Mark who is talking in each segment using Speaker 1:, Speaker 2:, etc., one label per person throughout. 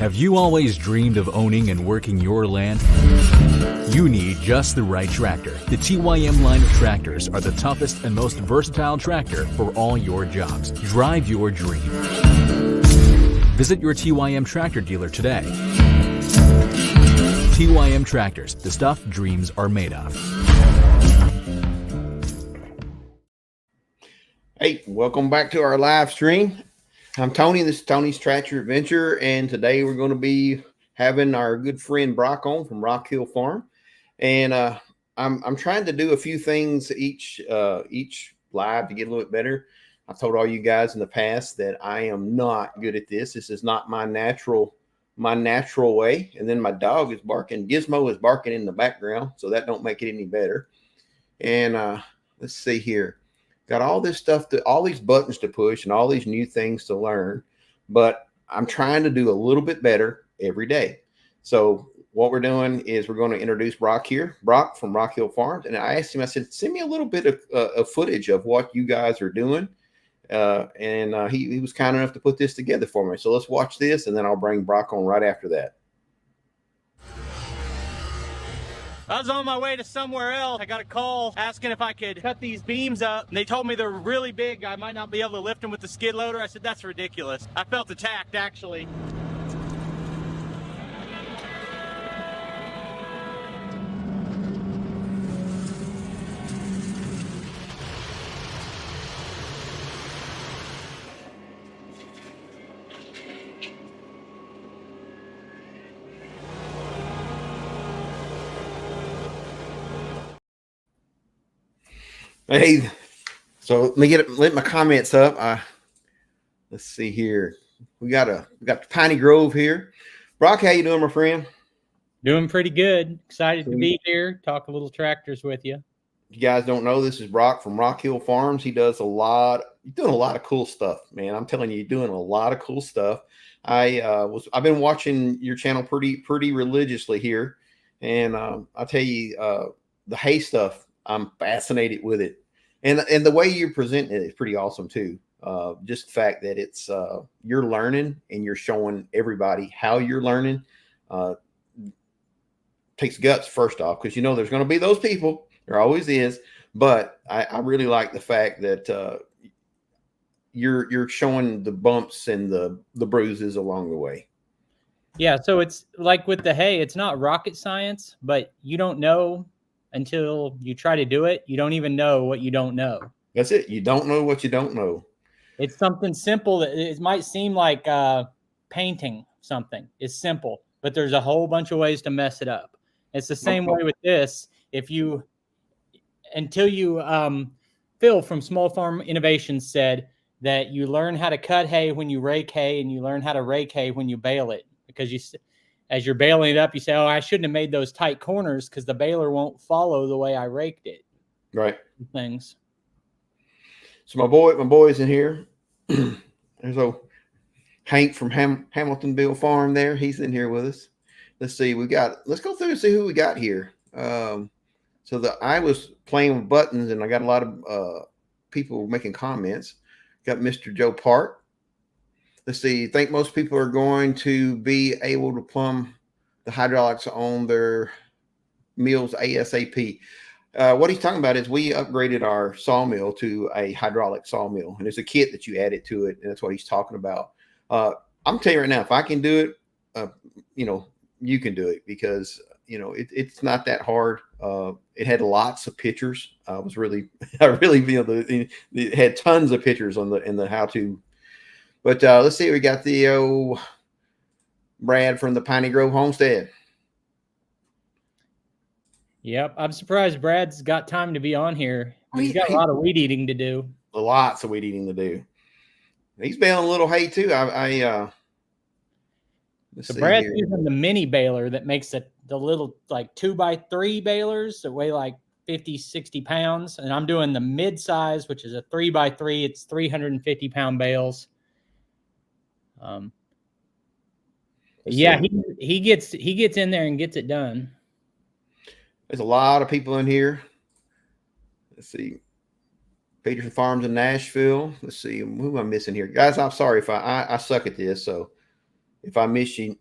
Speaker 1: Have you always dreamed of owning and working your land? You need just the right tractor. The TYM line of tractors are the toughest and most versatile tractor for all your jobs. Drive your dream. Visit your TYM tractor dealer today. TYM Tractors, the stuff dreams are made of.
Speaker 2: Hey, welcome back to our live stream. I'm Tony. This is Tony's Tractor Adventure, and today we're going to be having our good friend Brock on from Rockhill Farm. And I'm trying to do a few things each live to get a little bit better. I've told all you guys in the past that I am not good at this. This is not my natural way. And then my dog is barking. Gizmo is barking in the background, so that don't make it any better. And let's see here. Got all this stuff, all these buttons to push and all these new things to learn, but I'm trying to do a little bit better every day. So what we're doing is we're going to introduce Brock here, Brock from Rockhill Farms. And I asked him, I said, send me a little bit of footage of what you guys are doing. He was kind enough to put this together for me. So let's watch this, and then I'll bring Brock on right after that.
Speaker 3: I was on my way to somewhere else. I got a call asking if I could cut these beams up. And they told me they're really big. I might not be able to lift them with the skid loader. I said, that's ridiculous. I felt attacked, actually.
Speaker 2: Hey, so let me let my comments up. Let's see here. We got the Piney Grove here. Brock, how you doing, my friend?
Speaker 4: Doing pretty good. Excited to be here. Talk a little tractors with you.
Speaker 2: You guys don't know, this is Brock from Rockhill Farms. He does you're doing a lot of cool stuff, man. I'm telling you, you're doing a lot of cool stuff. I've been watching your channel pretty religiously here, and I'll tell you, the hay stuff, I'm fascinated with it. And the way you present it is pretty awesome too. Just the fact that it's you're learning and you're showing everybody how you're learning takes guts, first off, because there's going to be those people. There always is. But I really like the fact that you're showing the bumps and the bruises along the way.
Speaker 4: Yeah, so it's like with the hay, it's not rocket science, but you don't know until you try to do it. You don't even know what you don't know.
Speaker 2: That's it. You don't know what you don't know.
Speaker 4: It's something simple that it might seem like painting something is simple, but there's a whole bunch of ways to mess it up. It's the same way with this. Until you Phil from Small Farm Innovations said that you learn how to cut hay when you rake hay, and you learn how to rake hay when you bale it, because as you're baling it up, you say, oh, I shouldn't have made those tight corners because the baler won't follow the way I raked it.
Speaker 2: Right.
Speaker 4: Things.
Speaker 2: So my boy's in here. There's old Hank from Hamiltonville Farm there. He's in here with us. Let's see. Let's go through and see who we got here. I was playing with buttons, and I got a lot of people making comments. Got Mr. Joe Park. Let's see. I think most people are going to be able to plumb the hydraulics on their mills ASAP. What he's talking about is we upgraded our sawmill to a hydraulic sawmill, and there's a kit that you added to it, and that's what he's talking about. I'm telling you right now, if I can do it, you can do it, because it's not that hard. It had lots of pictures. I really it had tons of pictures in the how to. But let's see, we got the Brad from the Piney Grove Homestead.
Speaker 4: Yep, I'm surprised Brad's got time to be on here. He's got a lot of weed eating to do.
Speaker 2: Lots of weed eating to do. He's baling a little hay too.
Speaker 4: So Brad's using the mini baler that makes the little like 2x3 balers that weigh like 50, 60 pounds. And I'm doing the mid-size, which is a 3x3. It's 350-pound bales. Yeah, he gets in there and gets it done.
Speaker 2: There's a lot of people in here. Let's see. Peterson Farms in Nashville. Let's see. Who am I missing here? Guys, I'm sorry if I suck at this. So if I miss you,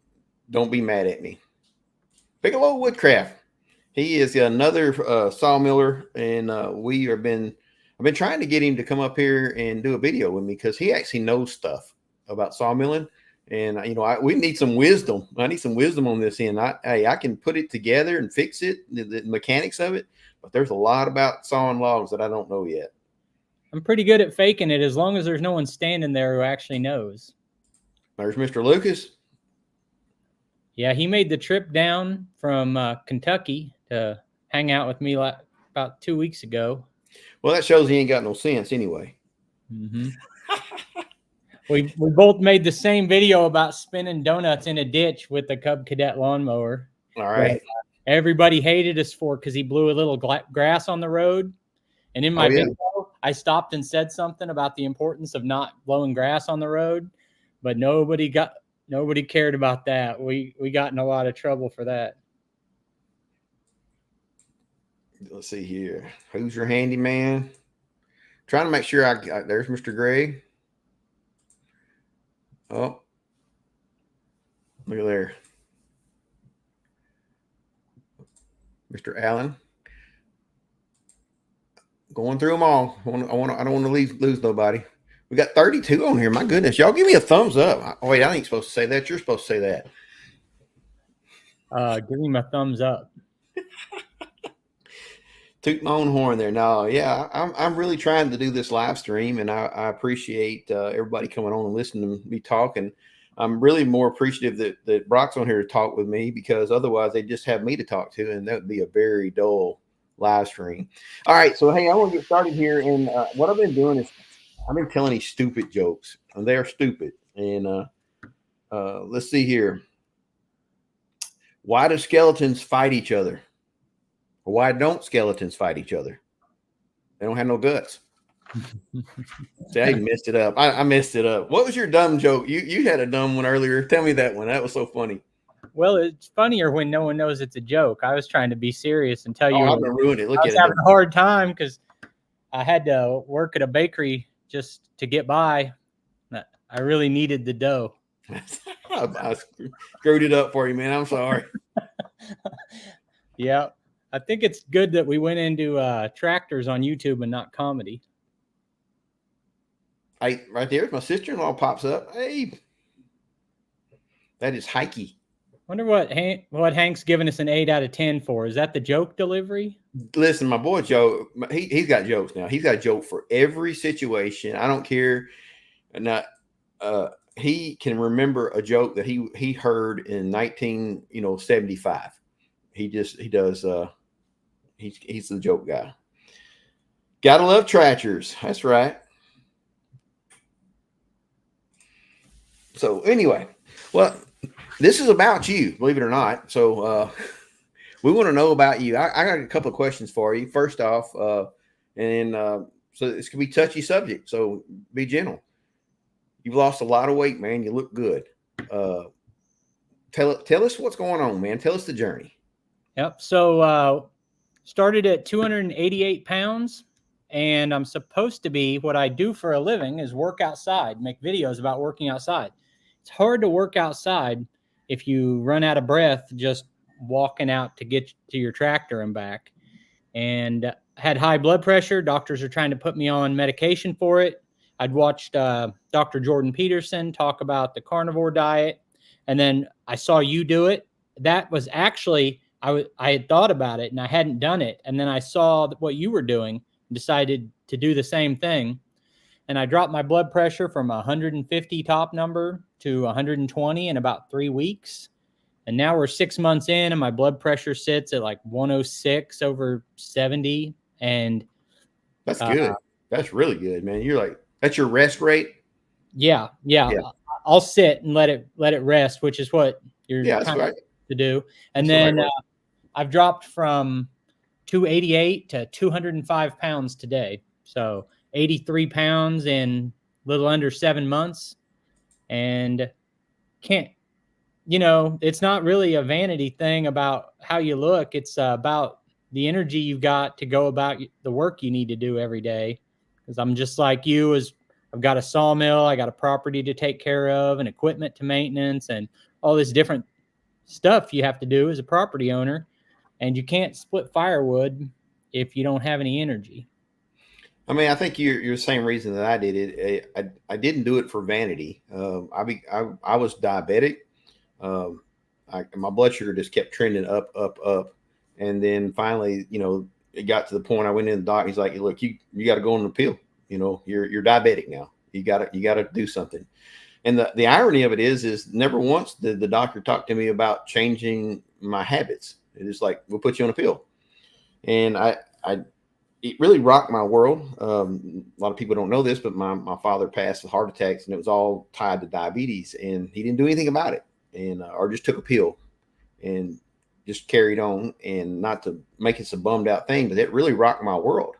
Speaker 2: don't be mad at me. Bigelow Woodcraft. He is another sawmiller, and I've been trying to get him to come up here and do a video with me because he actually knows stuff about sawmilling. And we need some wisdom. I need some wisdom on this end. I can put it together and fix it, the mechanics of it, but there's a lot about sawing logs that I don't know yet.
Speaker 4: I'm pretty good at faking it as long as there's no one standing there who actually knows.
Speaker 2: There's Mr. Lucas.
Speaker 4: Yeah, he made the trip down from Kentucky to hang out with me about 2 weeks ago.
Speaker 2: Well, that shows he ain't got no sense anyway.
Speaker 4: Mm-hmm. We both made the same video about spinning donuts in a ditch with the Cub Cadet lawnmower.
Speaker 2: All right.
Speaker 4: But everybody hated us for because he blew a little grass on the road. And in my video, I stopped and said something about the importance of not blowing grass on the road, but nobody cared about that. We got in a lot of trouble for that.
Speaker 2: Let's see here. Who's your handyman? Trying to make sure there's Mr. Greg. Oh, look at there. Mr. Allen. Going through them all. I don't want to lose nobody. We got 32 on here. My goodness. Y'all give me a thumbs up. Oh, wait, I ain't supposed to say that. You're supposed to say that.
Speaker 4: Give him a thumbs up.
Speaker 2: Toot my own horn there. No, yeah, I'm really trying to do this live stream, and I appreciate everybody coming on and listening to me talk. And I'm really more appreciative that Brock's on here to talk with me, because otherwise they just have me to talk to, and that would be a very dull live stream. All right, so hey, I want to get started here. And what I've been doing is I've been telling these stupid jokes, and they're stupid. And let's see here. Why do skeletons fight each other? Or why don't skeletons fight each other? They don't have no guts. See, I messed it up. I messed it up. What was your dumb joke? You had a dumb one earlier. Tell me that one. That was so funny.
Speaker 4: Well, it's funnier when no one knows it's a joke. I was trying to be serious and tell you.
Speaker 2: I'm gonna ruin it. Look
Speaker 4: I was having a hard time because I had to work at a bakery just to get by. I really needed the dough.
Speaker 2: I screwed it up for you, man. I'm sorry.
Speaker 4: Yeah. I think it's good that we went into tractors on YouTube and not comedy.
Speaker 2: Hey, right there's my sister-in-law pops up. Hey, that is Heike.
Speaker 4: Wonder what Hank's giving us an 8 out of 10 for. Is that the joke delivery?
Speaker 2: Listen, my boy Joe, he's got jokes now. He's got a joke for every situation. I don't care. And he can remember a joke that he heard in 1975. He does. He's the joke guy. Gotta love tractors. That's right. So anyway, well, this is about you, believe it or not. So we want to know about you. I got a couple of questions for you. First off, so this could be touchy subject, so be gentle. You've lost a lot of weight, man. You look good. Tell us what's going on, man. Tell us the journey.
Speaker 4: Yep. So started at 288 pounds, and I'm supposed to be, what I do for a living is work outside, make videos about working outside. It's hard to work outside if you run out of breath just walking out to get to your tractor and back. And had high blood pressure. Doctors are trying to put me on medication for it. I'd watched Dr. Jordan Peterson talk about the carnivore diet, and then I saw you do it. That was actually, I had thought about it and I hadn't done it. And then I saw what you were doing and decided to do the same thing. And I dropped my blood pressure from 150 top number to 120 in about 3 weeks. And now we're 6 months in and my blood pressure sits at like 106 over 70. And
Speaker 2: that's good. That's really good, man. You're like, that's your rest rate?
Speaker 4: Yeah. I'll sit and let it rest, which is what you're trying to do. And then I've dropped from 288 to 205 pounds today. So 83 pounds in a little under 7 months. And it's not really a vanity thing about how you look. It's about the energy you've got to go about the work you need to do every day. Because I'm just like you, I've got a sawmill, I got a property to take care of and equipment to maintenance and all this different stuff you have to do as a property owner, and you can't split firewood if you don't have any energy.
Speaker 2: I mean, I think you're the same reason that I did it. I didn't do it for vanity. I was diabetic. My blood sugar just kept trending up, and then finally, it got to the point I went in the doctor. He's like, "Look, you got to go on the pill. You're diabetic now. You got to do something." And the irony of it is never once did the doctor talk to me about changing my habits. It's like, we'll put you on a pill, and it really rocked my world. A lot of people don't know this, but my father passed with heart attacks, and it was all tied to diabetes, and he didn't do anything about it, and or just took a pill and just carried on. And not to make it a bummed out thing, but it really rocked my world.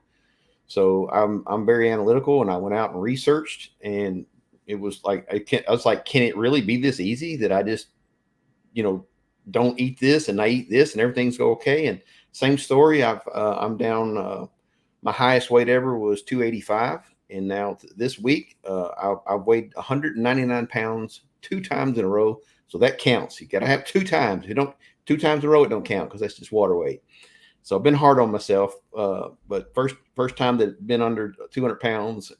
Speaker 2: So I'm very analytical, and I went out and researched, and it was like, I was like, can it really be this easy that I just, don't eat this and I eat this and everything's go okay? And same story. I'm down. My highest weight ever was 285. And now this week, I've weighed 199 pounds 2 times in a row. So that counts. You got to have 2 times. You don't 2 times in a row, it don't count because that's just water weight. So I've been hard on myself. But first time that I've been under 200 pounds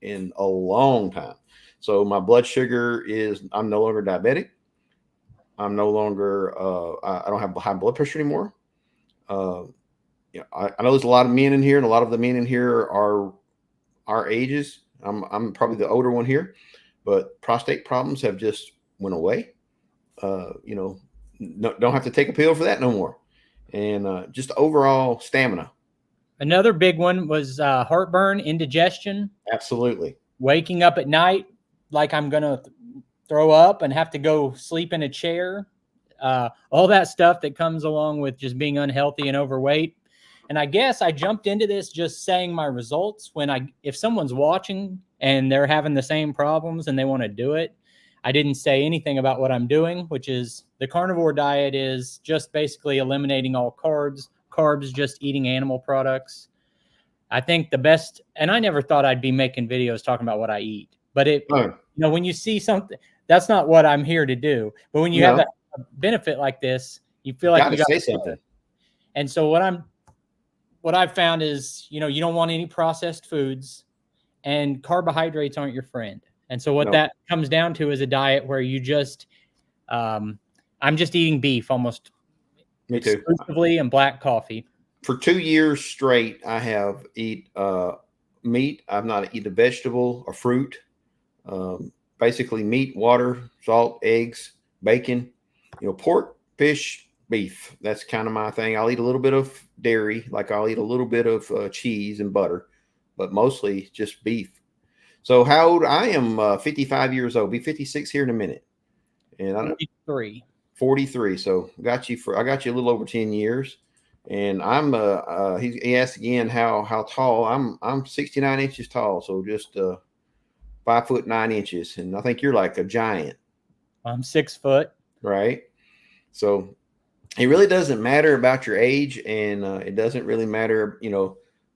Speaker 2: in a long time. So my blood sugar I'm no longer diabetic. I'm no longer, I don't have high blood pressure anymore. I know there's a lot of men in here, and a lot of the men in here are our ages. I'm probably the older one here, but prostate problems have just went away. Don't have to take a pill for that no more. And just overall stamina.
Speaker 4: Another big one was heartburn, indigestion.
Speaker 2: Absolutely.
Speaker 4: Waking up at night like I'm going to throw up and have to go sleep in a chair. All that stuff that comes along with just being unhealthy and overweight. And I guess I jumped into this just saying my results if someone's watching and they're having the same problems and they want to do it, I didn't say anything about what I'm doing, which is the carnivore diet is just basically eliminating all carbs, just eating animal products. I think the best, and I never thought I'd be making videos talking about what I eat, but when you see something, that's not what I'm here to do. But when you have a benefit like this, you feel like you got to say something. And so what I've found is, you don't want any processed foods, and carbohydrates aren't your friend. And so what that comes down to is a diet where you just, I'm just eating beef almost exclusively and black coffee.
Speaker 2: For 2 years straight, I have eat meat. I've not eaten a vegetable or fruit. Basically meat, water, salt, eggs, bacon, pork, fish, beef. That's kind of my thing. I'll eat a little bit of dairy, like I'll eat a little bit of cheese and butter, but mostly just beef. So how old I am? 55 years old. Be 56 here in a minute. And I'm 43. So I got you a little over 10 years. And I'm he asked again how tall. I'm 69 inches tall, so just 5 foot 9 inches. And I think you're like a giant.
Speaker 4: I'm 6 foot. Right.
Speaker 2: So it really doesn't matter about your age, and it doesn't really matter,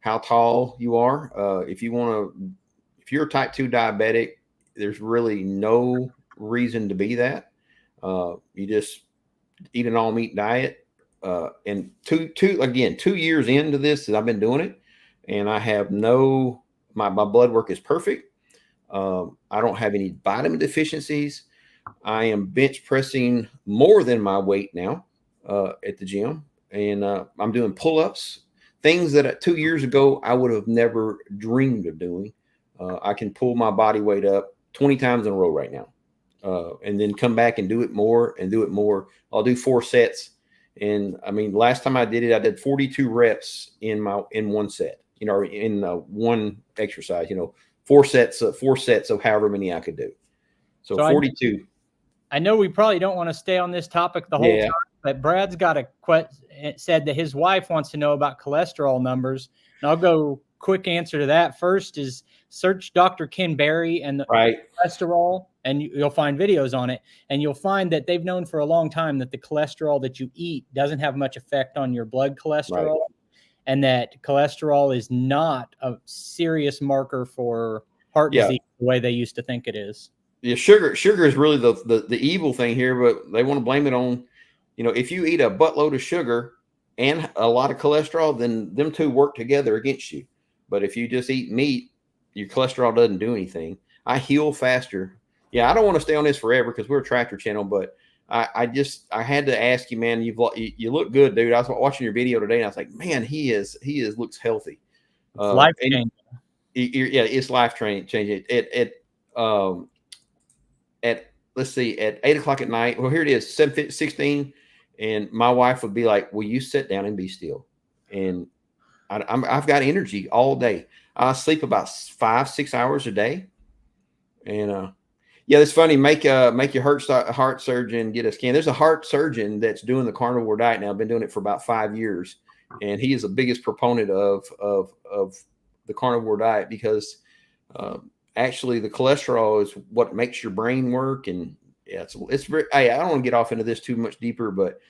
Speaker 2: how tall you are. If you're a type 2 diabetic, there's really no reason to be that. You just eat an all meat diet. And 2 years into this that I've been doing it, and I have my blood work is perfect. I don't have any vitamin deficiencies. I am bench pressing more than my weight now at the gym, and I'm doing pull-ups, things that 2 years ago I would have never dreamed of doing. I can pull my body weight up 20 times in a row right now, and then come back and do it more and do it more. I'll do 4 sets. And I mean, last time I did it, I did 42 reps in one set, in one exercise, 4 sets of however many I could do. So 42.
Speaker 4: I know we probably don't want to stay on this topic the whole time, but Brad's got said that his wife wants to know about cholesterol numbers. And I'll go quick answer to that. First is search Dr. Ken Berry and the cholesterol, and you'll find videos on it. And you'll find that they've known for a long time that the cholesterol that you eat doesn't have much effect on your blood cholesterol, and that cholesterol is not a serious marker for heart disease the way they used to think it is.
Speaker 2: Yeah, sugar is really the evil thing here, but they want to blame it on if you eat a buttload of sugar and a lot of cholesterol, then them two work together against you. But if you just eat meat, your cholesterol doesn't do anything. I heal faster. Yeah, I don't want to stay on this forever because we're a tractor channel, but I had to ask you, man. You look good, dude. I was watching your video today, and I was like, man, he looks healthy.
Speaker 4: Life changing.
Speaker 2: Yeah, it's life changing. At let's see, at 8 o'clock at night. Well, here it is, 7:16, and my wife would be like, "Will you sit down and be still?" And I've got energy all day. I sleep about 5-6 hours a day, and yeah, it's funny. Make your heart surgeon get a scan. There's a heart surgeon that's doing the carnivore diet now. I've been doing it for about 5 years, and he is the biggest proponent of the carnivore diet because actually the cholesterol is what makes your brain work. And yeah, it's very. I don't want to get off into this too much deeper, but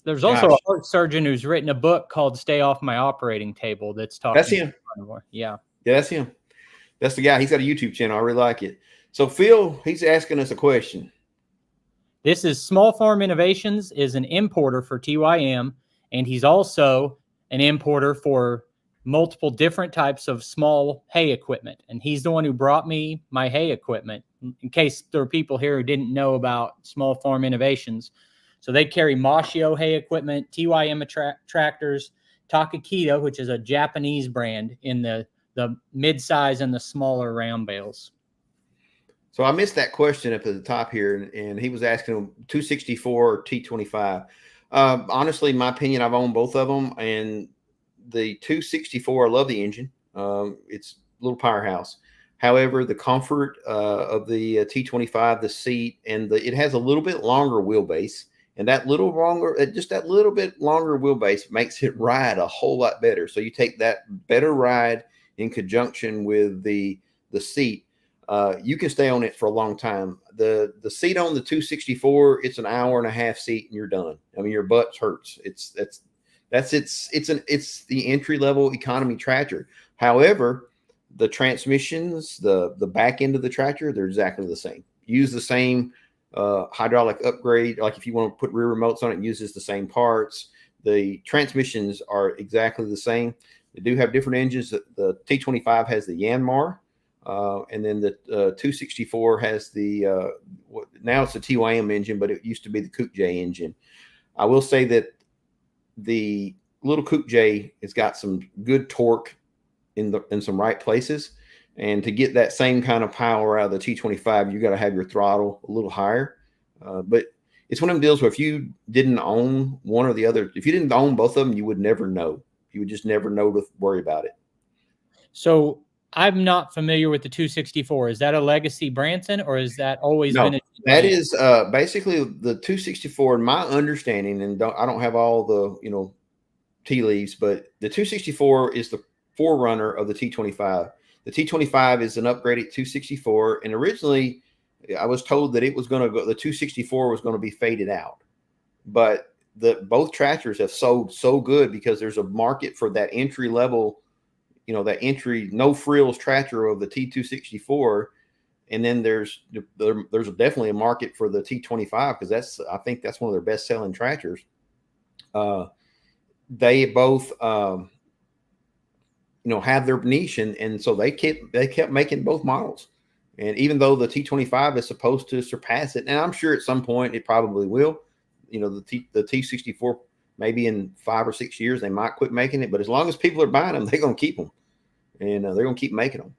Speaker 4: there's also a heart surgeon who's written a book called "Stay Off My Operating Table." That's talking.
Speaker 2: That's him.
Speaker 4: Carnivore. Yeah,
Speaker 2: that's him. That's the guy. He's got a YouTube channel. I really like it. So Phil, he's asking us a question.
Speaker 4: This is Small Farm Innovations is an importer for TYM, and he's also an importer for multiple different types of small hay equipment. And he's the one who brought me my hay equipment, in case there are people here who didn't know about Small Farm Innovations. So they carry Moshio hay equipment, TYM tractors, Takakita, which is a Japanese brand, in the mid-size and the smaller round bales.
Speaker 2: So I missed that question up at the top here, and he was asking 264 or T25. Honestly, in my opinion, I've owned both of them, and the 264, I love the engine. It's a little powerhouse. However, the comfort of the T25, the seat, and it has a little bit longer wheelbase, and that little bit longer wheelbase makes it ride a whole lot better. So you take that better ride in conjunction with the seat, you can stay on it for a long time. The seat on the 264, it's an hour and a half seat and you're done. I mean, your butt hurts. It's the entry level economy tractor. However, the transmissions, the back end of the tractor, they're exactly the same. Use the same hydraulic upgrade. Like if you want to put rear remotes on it, it uses the same parts. The transmissions are exactly the same. They do have different engines. The T25 has the Yanmar, and then the 264 has the now it's the TYM engine, but it used to be the Coupe J engine. I will say that the little Coupe J has got some good torque in some right places, and to get that same kind of power out of the T25, you got to have your throttle a little higher. But it's one of them deals where if you didn't own one or the other, if you didn't own both of them, you would never know. You would just never know to worry about it.
Speaker 4: So I'm not familiar with the 264. Is that a legacy Branson, or is that always been?
Speaker 2: That is basically the 264. In my understanding, and I don't have all the tea leaves, but the 264 is the forerunner of the T25. The T25 is an upgraded 264, and originally I was told that it was going to go. The 264 was going to be faded out, but both tractors have sold so good because there's a market for that entry level, that entry no frills tractor of the T264, and then there's definitely a market for the T25 because I think that's one of their best selling tractors. They both have their niche, and so they kept making both models. And even though the T25 is supposed to surpass it, and I'm sure at some point it probably will. The T64, maybe in 5 or 6 years, they might quit making it. But as long as people are buying them, they're going to keep them. And they're going to keep making them.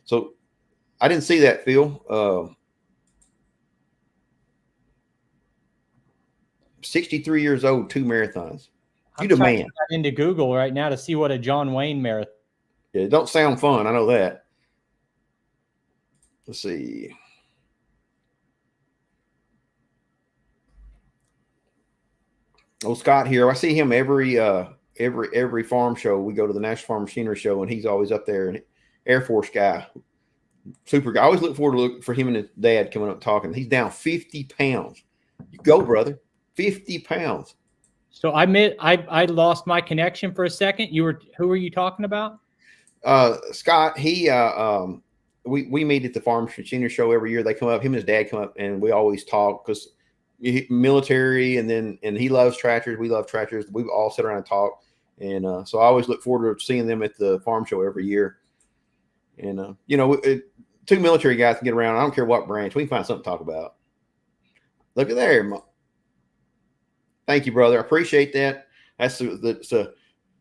Speaker 2: So I didn't see that, Phil. 63 years old, 2 marathons. You the man.
Speaker 4: Into Google right now to see what a John Wayne marathon.
Speaker 2: Yeah, it don't sound fun. I know that. Let's see. Oh, Scott here. I see him every farm show. We go to the National Farm Machinery Show, and he's always up there. And Air Force guy, super guy. I always look forward for him and his dad coming up talking. He's down 50 pounds. You go, brother. 50 pounds.
Speaker 4: So I lost my connection for a second. Who were you talking about?
Speaker 2: Scott. He we meet at the Farm Machinery Show every year. They come up. Him and his dad come up, and we always talk because military, and he loves tractors. We love tractors. We all sit around and talk, and so I always look forward to seeing them at the farm show every year. And two military guys can get around. I don't care what branch. We can find something to talk about. Look at there. Thank you, brother. I appreciate that. That's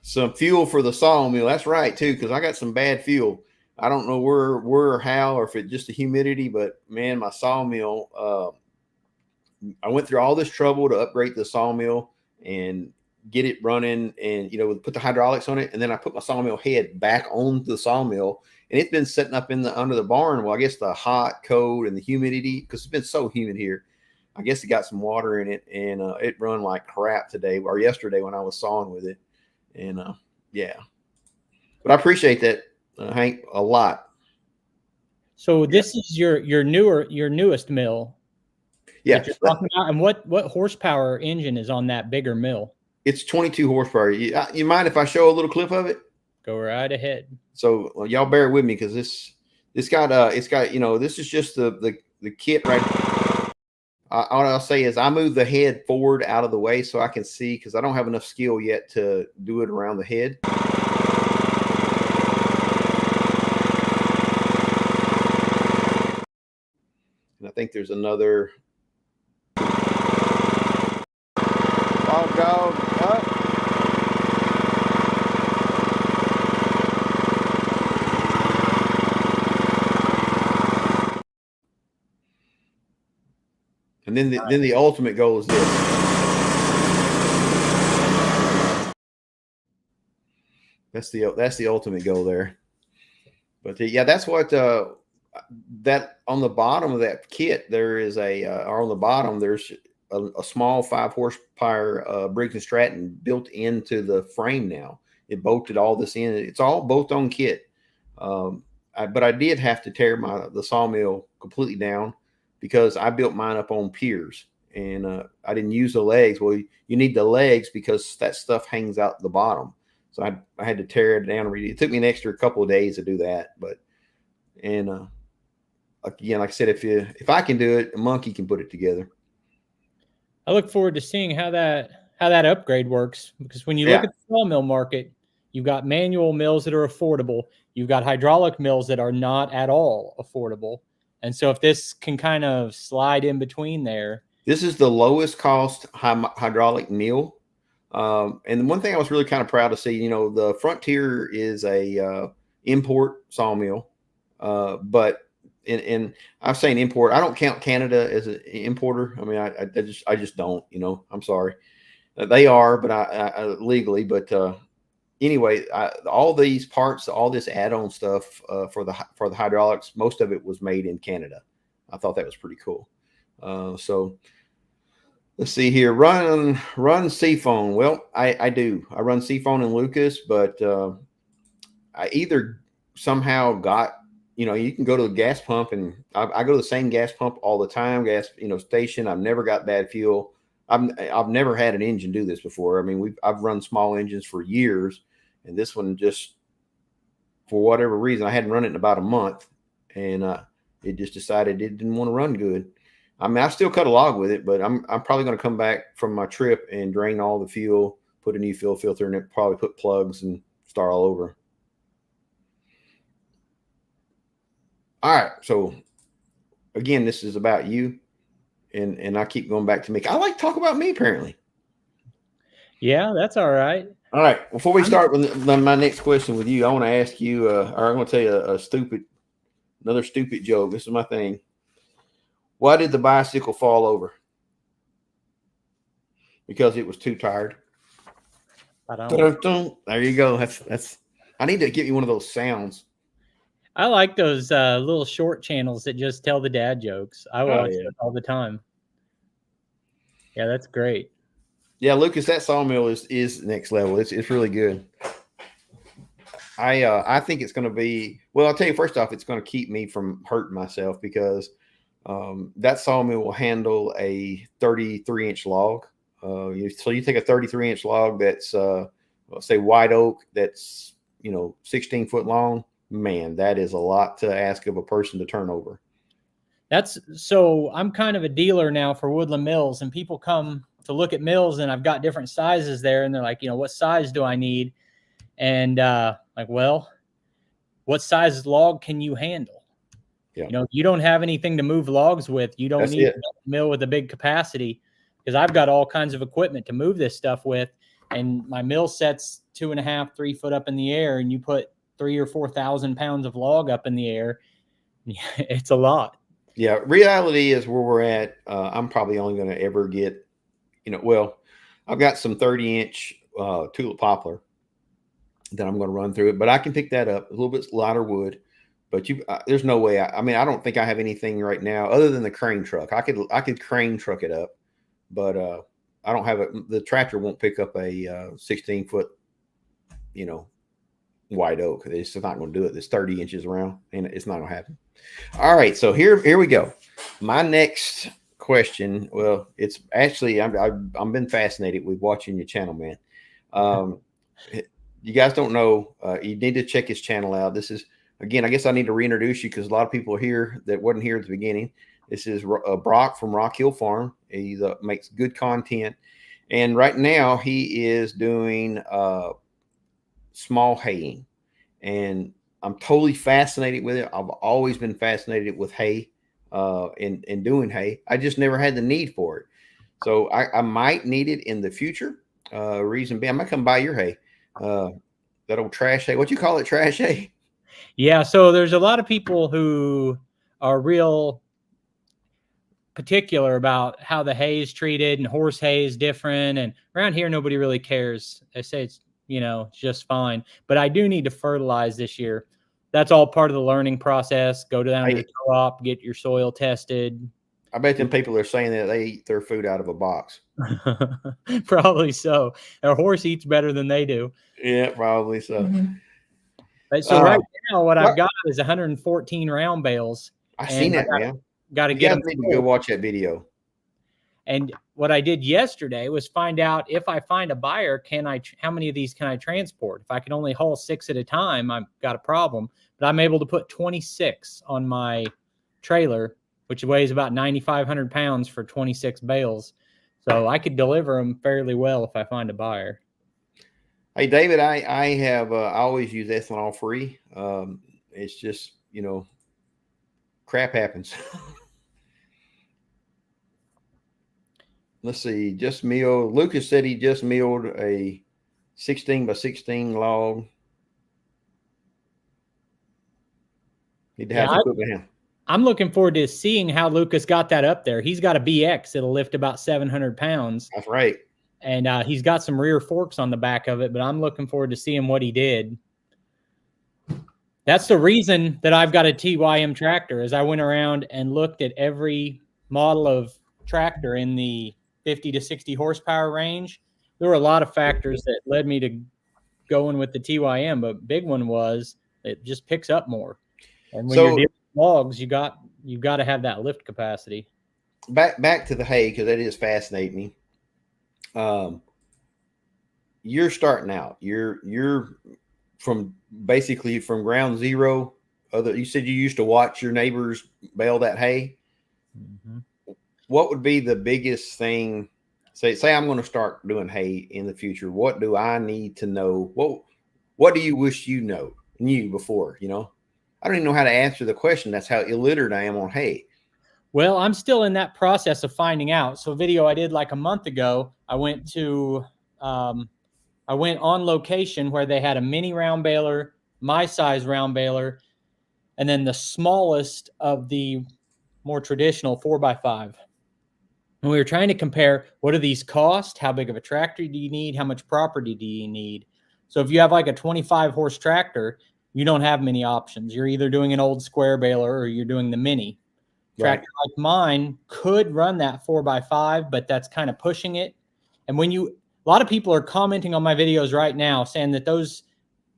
Speaker 2: some fuel for the sawmill. That's right too, because I got some bad fuel. I don't know where or how, or if it's just the humidity, but man, my sawmill. I went through all this trouble to upgrade the sawmill and get it running, and put the hydraulics on it, and then I put my sawmill head back on the sawmill, and it's been sitting up under the barn. Well, I guess the hot, cold, and the humidity, because it's been so humid here. I guess it got some water in it, and it run like crap today or yesterday when I was sawing with it, and yeah. But I appreciate that, Hank, a lot.
Speaker 4: So this is your newest mill.
Speaker 2: Yeah.
Speaker 4: That you're talking about, and what horsepower engine is on that bigger mill?
Speaker 2: It's 22 horsepower. You mind if I show a little clip of it?
Speaker 4: Go right ahead.
Speaker 2: So y'all bear with me, because it's got this is just the kit right. All I'll say is I move the head forward out of the way so I can see, because I don't have enough skill yet to do it around the head. And I think there's another. Oh, dog. Up. And then the ultimate goal is this. That's the ultimate goal there. But yeah, that's what that on the bottom of that kit there is or on the bottom there's a small 5 horsepower Briggs and Stratton built into the frame now. It bolted all this in. It's all bolt on kit. But I did have to tear the sawmill completely down, because I built mine up on piers, and I didn't use the legs. Well, you need the legs because that stuff hangs out the bottom. So I had to tear it down. It took me an extra couple of days to do that. Again, like I said, if I can do it, a monkey can put it together.
Speaker 4: I look forward to seeing how that upgrade works, because when you look at the sawmill market, you've got manual mills that are affordable. You've got hydraulic mills that are not at all affordable. And so if this can kind of slide in between there.
Speaker 2: This is the lowest cost hydraulic mill. And one thing I was really kind of proud to see, the Frontier is a import sawmill. But I'm saying import, I don't count Canada as an importer. I mean, I just don't, I'm sorry. They are, but I legally, but anyway, all these parts, all this add-on stuff for the hydraulics, most of it was made in Canada. I thought that was pretty cool. So let's see here. Run Seaphone. Well, I do. I run Seaphone and Lucas, but I either somehow got, you can go to the gas pump, and I go to the same gas pump all the time. Station. I've never got bad fuel. I've never had an engine do this before. I mean, I've run small engines for years. And this one, just for whatever reason, I hadn't run it in about a month, and it just decided it didn't want to run good. I mean, I still cut a log with it, but I'm probably going to come back from my trip and drain all the fuel, put a new fuel filter in it, probably put plugs, and start all over. All right. So again, this is about you, and I keep going back to me. I like to talk about me, apparently.
Speaker 4: Yeah, that's all right.
Speaker 2: All right. Before we start with my next question with you, I want to ask you, or I'm going to tell you another stupid joke. This is my thing. Why did the bicycle fall over? Because it was too tired. There you go. That's. I need to get you one of those sounds.
Speaker 4: I like those little short channels that just tell the dad jokes. I watch it all the time. Yeah, that's great.
Speaker 2: Yeah, Lucas, that sawmill is next level. It's really good. I think it's going to be, well, I'll tell you, first off, it's going to keep me from hurting myself, because that sawmill will handle a 33-inch log. So you take a 33-inch log that's, say, white oak, that's 16 foot long. Man, that is a lot to ask of a person to turn over.
Speaker 4: So I'm kind of a dealer now for Woodland Mills, and people come to look at mills, and I've got different sizes there, and they're like, what size do I need? And like, well, what size log can you handle?
Speaker 2: Yeah.
Speaker 4: You don't have anything to move logs with. You don't need a mill with a big capacity, because I've got all kinds of equipment to move this stuff with. And my mill sets 2.5, 3 foot up in the air, and you put 3,000 or 4,000 pounds of log up in the air. It's a lot.
Speaker 2: Yeah. Reality is where we're at. I'm probably only going to ever get, I've got some 30-inch tulip poplar that I'm going to run through it, but I can pick that up, a little bit lighter wood. But there's no way. I don't think I have anything right now other than the crane truck. I could crane truck it up, but I don't have it. The tractor won't pick up a 16-foot, white oak. It's not going to do it. It's 30 inches around, and it's not going to happen. All right, so here we go. My next question. Well, it's actually I've been fascinated with watching your channel, man. You guys don't know. You need to check his channel out. This is. Again, I guess I need to reintroduce you because a lot of people are here that wasn't here at the beginning. This is Brock from Rockhill Farm. He makes good content. And right now he is doing small haying. And I'm totally fascinated with it. I've always been fascinated with hay and doing hay. I just never had the need for it. So I might need it in the future. Reason being, I might come buy your hay. That old trash hay. What you call it, trash hay?
Speaker 4: Yeah, so there's a lot of people who are real particular about how the hay is treated, and horse hay is different. And around here, nobody really cares. They say it's, just fine. But I do need to fertilize this year. That's all part of the learning process. Go down to the co-op, get your soil tested.
Speaker 2: I bet them people are saying that they eat their food out of a box.
Speaker 4: Probably so. Their horse eats better than they do.
Speaker 2: Yeah, probably so.
Speaker 4: Mm-hmm. So right now, what I've got is 114 round bales.
Speaker 2: I've seen that, man.
Speaker 4: Got to get them.
Speaker 2: You need to go watch that video.
Speaker 4: And what I did yesterday was find out if I find a buyer, how many of these can I transport? If I can only haul 6 at a time, I've got a problem. But I'm able to put 26 on my trailer, which weighs about 9,500 pounds for 26 bales. So I could deliver them fairly well if I find a buyer.
Speaker 2: Hey, David, I have I always use ethanol free. It's just, crap happens. Let's see, just milled. Lucas said he just milled a 16 by 16 log. Need to have to put with him.
Speaker 4: I'm looking forward to seeing how Lucas got that up there. He's got a BX that'll lift about 700 pounds.
Speaker 2: That's right.
Speaker 4: And he's got some rear forks on the back of it, but I'm looking forward to seeing what he did. That's the reason that I've got a TYM tractor, is I went around and looked at every model of tractor in the 50 to 60 horsepower range. There were a lot of factors that led me to going with the TYM, but big one was it just picks up more. And when you're dealing with logs, you've got to have that lift capacity.
Speaker 2: Back to the hay, because that is fascinating me. You're starting out. You're from basically from ground zero. You said you used to watch your neighbors bale that hay. Mm-hmm. What would be the biggest thing? Say I'm going to start doing hay in the future. What do I need to know? What do you wish you knew before? I don't even know how to answer the question. That's how illiterate I am on hay.
Speaker 4: Well, I'm still in that process of finding out. So a video I did like a month ago, I went on location where they had a mini round baler, my size round baler, and then the smallest of the more traditional 4x5. And we were trying to compare, what do these cost? How big of a tractor do you need? How much property do you need? So if you have like a 25 horse tractor, you don't have many options. You're either doing an old square baler or you're doing the mini. Tractor like mine could run that 4x5, but that's kind of pushing it. And a lot of people are commenting on my videos right now saying that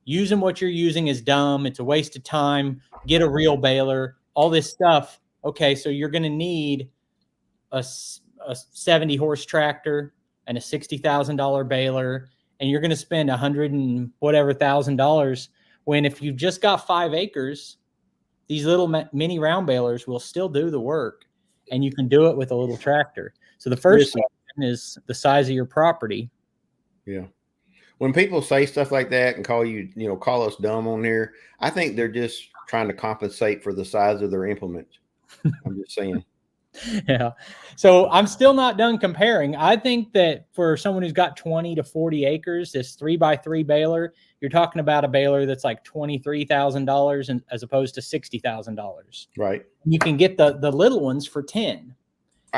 Speaker 4: using what you're using is dumb. It's a waste of time. Get a real baler, all this stuff. Okay, so you're going to need a 70 horse tractor and a $60,000 baler, and you're going to spend $100,000 when if you've just got 5 acres, these little mini round balers will still do the work, and you can do it with a little tractor. So the first question is the size of your property.
Speaker 2: Yeah. When people say stuff like that and call us dumb on here, I think they're just trying to compensate for the size of their implement. I'm just saying.
Speaker 4: Yeah. So I'm still not done comparing. I think that for someone who's got 20 to 40 acres, this 3x3 baler, you're talking about a baler that's like $23,000 as opposed to $60,000.
Speaker 2: Right.
Speaker 4: You can get the little ones for 10.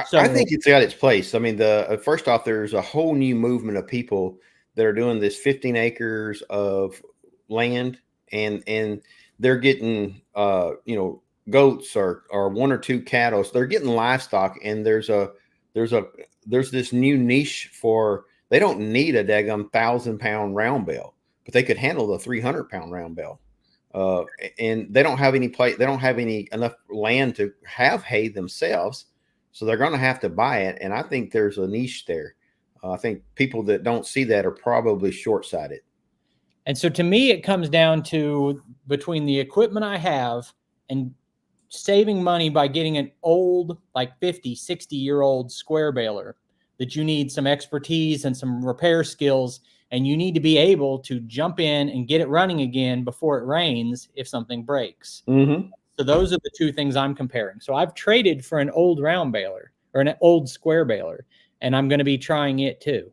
Speaker 4: So
Speaker 2: I think it's got its place. I mean, first off, there's a whole new movement of people that are doing this 15 acres of land, and they're getting goats or one or two cattle. So they're getting livestock, and there's this new niche for, they don't need a daggum 1,000-pound round bale, but they could handle the 300-pound round bale. And they don't have enough land to have hay themselves. So they're going to have to buy it. And I think there's a niche there. I think people that don't see that are probably short-sighted.
Speaker 4: And so to me, it comes down to between the equipment I have and saving money by getting an old, like 50, 60-year-old square baler that you need some expertise and some repair skills, and you need to be able to jump in and get it running again before it rains if something breaks.
Speaker 2: Mm-hmm.
Speaker 4: So those are the two things I'm comparing. So I've traded for an old round baler or an old square baler, and I'm going to be trying it too.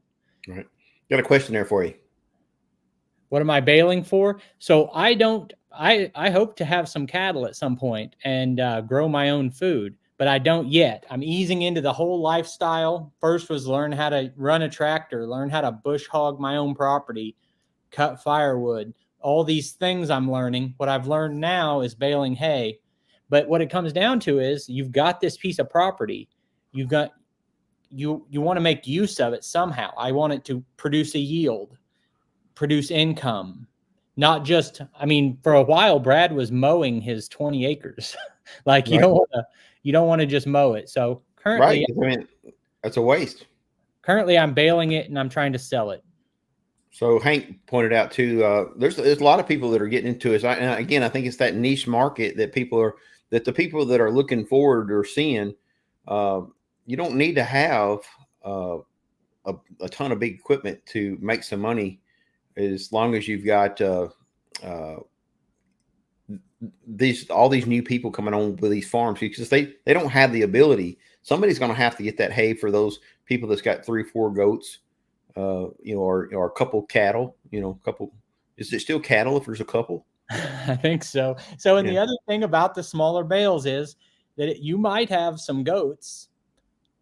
Speaker 2: All right. Got a question there for you.
Speaker 4: What am I baling for? So I hope to have some cattle at some point and grow my own food, but I don't yet. I'm easing into the whole lifestyle. First was learn how to run a tractor, learn how to bush hog my own property, cut firewood, all these things I'm learning. What I've learned now is baling hay. But what it comes down to is you've got this piece of property. You want to make use of it somehow. I want it to produce a yield, produce income. Not just, I mean, for a while, Brad was mowing his 20 acres. Like you don't want to just mow it. So currently,
Speaker 2: right. I mean, that's a waste.
Speaker 4: Currently, I'm baling it and I'm trying to sell it.
Speaker 2: So Hank pointed out too, there's a lot of people that are getting into it. And again, I think it's that niche market that the people that are looking forward or seeing. You don't need to have a ton of big equipment to make some money, as long as you've got all these new people coming on with these farms, because they don't have the ability. Somebody's going to have to get that hay for those people that's got 3-4 goats, or a couple cattle, is it still cattle if there's a couple?
Speaker 4: I think so. And the other thing about the smaller bales is that you might have some goats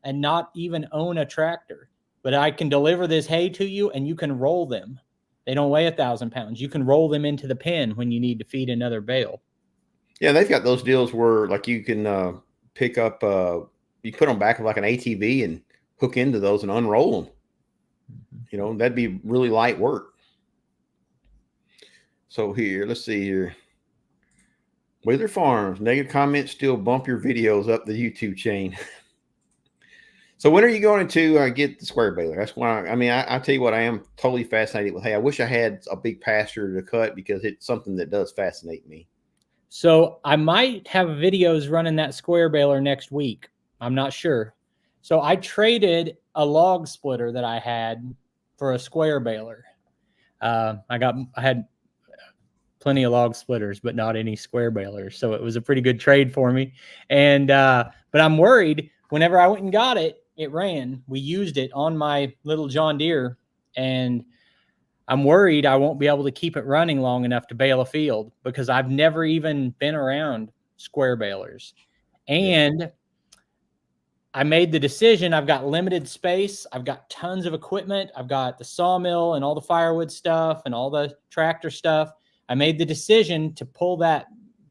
Speaker 4: and not even own a tractor, but I can deliver this hay to you and you can roll them. They don't weigh 1,000 pounds. You can roll them into the pen when you need to feed another bale. Yeah,
Speaker 2: they've got those deals where like you can pick up, you put them back of like an ATV and hook into those and unroll them. Mm-hmm. That'd be really light work. So here, let's see here. Wheeler Farms, negative comments still bump your videos up the YouTube chain. So when are you going to get the square baler? That's why, I tell you what, I am totally fascinated with hay. I wish I had a big pasture to cut, because it's something that does fascinate me.
Speaker 4: So I might have videos running that square baler next week. I'm not sure. So I traded a log splitter that I had for a square baler. I had plenty of log splitters, but not any square balers. So it was a pretty good trade for me. And, but I'm worried whenever I went and got it, it ran. We used it on my little John Deere, and I'm worried I won't be able to keep it running long enough to bale a field, because I've never even been around square balers. And I made the decision. I've got limited space. I've got tons of equipment. I've got the sawmill and all the firewood stuff and all the tractor stuff. I made the decision to pull that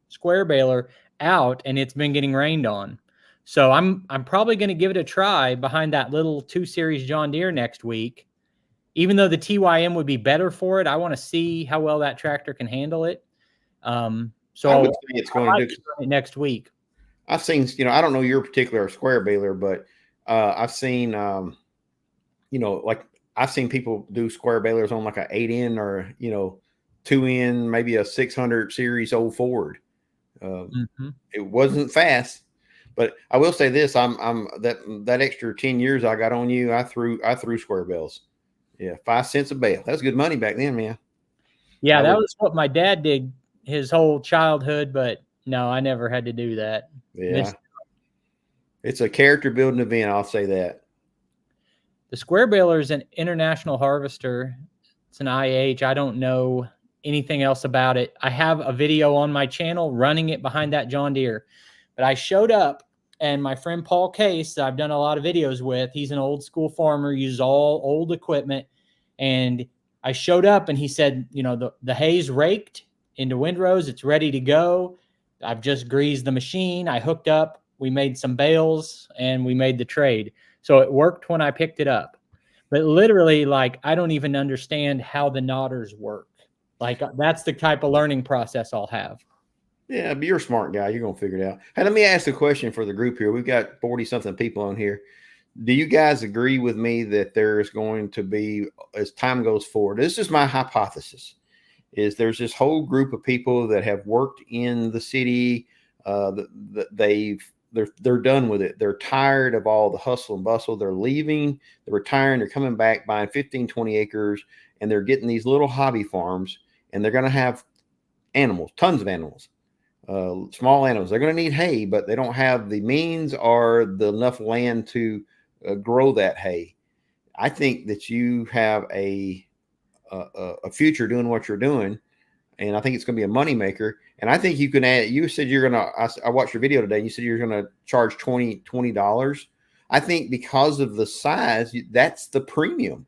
Speaker 4: square baler out, and it's been getting rained on. So I'm probably going to give it a try behind that little 2 Series John Deere next week. Even though the TYM would be better for it, I want to see how well that tractor can handle it. So
Speaker 2: I would say it's going to do
Speaker 4: it next week.
Speaker 2: I've seen, I don't know your particular square baler, but I've seen, like I've seen people do square balers on like a 8N or 2N, maybe a 600 series old Ford.
Speaker 4: Mhm.
Speaker 2: It wasn't fast, but I will say this: I'm that extra 10 years I got on you. I threw square bells. Yeah, 5 cents a bale. That's good money back then, man.
Speaker 4: Yeah,
Speaker 2: I
Speaker 4: that
Speaker 2: would.
Speaker 4: was what my dad did his whole childhood, but no, I never had to do that.
Speaker 2: Yeah,
Speaker 4: Miss
Speaker 2: it's a character building event. I'll say that.
Speaker 4: the square baler is an international harvester. It's an IH. I don't know anything else about it. I have a video on my channel running it behind that John Deere. But I showed up, and my friend Paul Case, that I've done a lot of videos with, he's an old school farmer, uses all old equipment. And I showed up and he said, you know, the hay's raked into windrows. It's ready to go. I've just greased the machine. I hooked up. We made some bales and we made the trade. So it worked when I picked it up. But literally, like, I don't even understand how the knotters work. Like, that's the type of learning process I'll have.
Speaker 2: Yeah, but you're a smart guy. You're gonna figure it out. Hey, let me ask a question for the group here. We've got 40-something people on here. Do you guys agree with me that there's going to be, as time goes forward, this is my hypothesis, is there's this whole group of people that have worked in the city, they're done with it. They're tired of all the hustle and bustle. They're leaving, they're retiring, they're coming back, buying 15, 20 acres, and they're getting these little hobby farms, and they're going to have animals, tons of animals. Small animals. They're going to need hay, but they don't have the means or the enough land to grow that hay. I think that you have a future doing what you're doing, and I think it's going to be a moneymaker. And I think you can add. You said you're going to. I watched your video today. And you said you're going to charge $20. I think because of the size, that's the premium.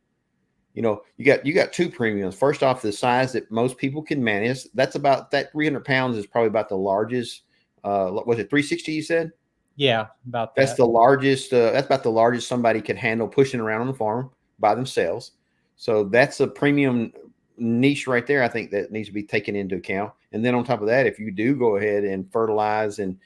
Speaker 2: You know, you got two premiums. First off, the size that most people can manage. That's about that 300 pounds is probably about the largest. Was it 360? You said?
Speaker 4: Yeah, about
Speaker 2: That's
Speaker 4: that.
Speaker 2: the largest. That's about the largest somebody could handle pushing around on the farm by themselves. So that's a premium niche right there. I think that needs to be taken into account. And then on top of that, if you do go ahead and fertilize and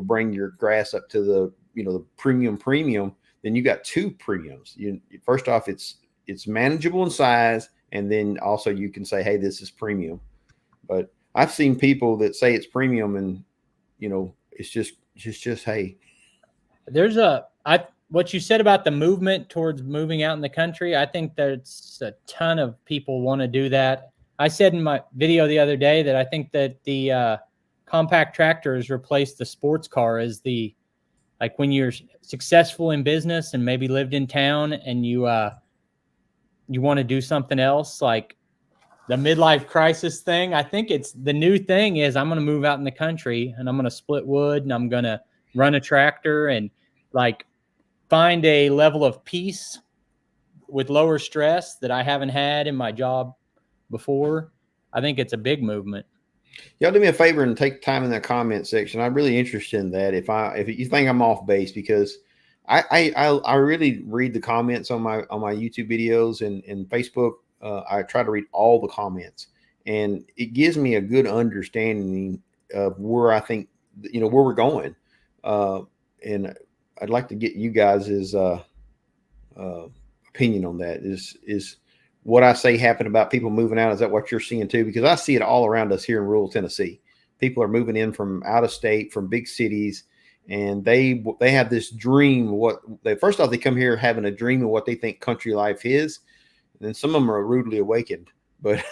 Speaker 2: bring your grass up to the the premium, then you got two premiums. First off, it's manageable in size, and then also you can say, hey, this is premium. But I've seen people that say it's premium, and it's just hay.
Speaker 4: There's what you said about the movement towards moving out in the country. I think there's a ton of people want to do that. I said in my video the other day that I think that the compact tractor has replaced the sports car as like when you're successful in business and maybe lived in town and you want to do something else, like the midlife crisis thing. I think it's the new thing is I'm going to move out in the country and I'm going to split wood and I'm going to run a tractor and like find a level of peace with lower stress that I haven't had in my job before. I think it's a big movement.
Speaker 2: Y'all do me a favor and take time in the comment section. I'm really interested in that. If you think I'm off base, because I really read the comments on my YouTube videos and Facebook. I try to read all the comments, and it gives me a good understanding of where I think where we're going. And I'd like to get you guys' opinion on that. Is what I say happened about people moving out? Is that what you're seeing too? Because I see it all around us here in rural Tennessee. People are moving in from out of state, from big cities. And they have this dream. First off, they come here having a dream of what they think country life is, and then some of them are rudely awakened. But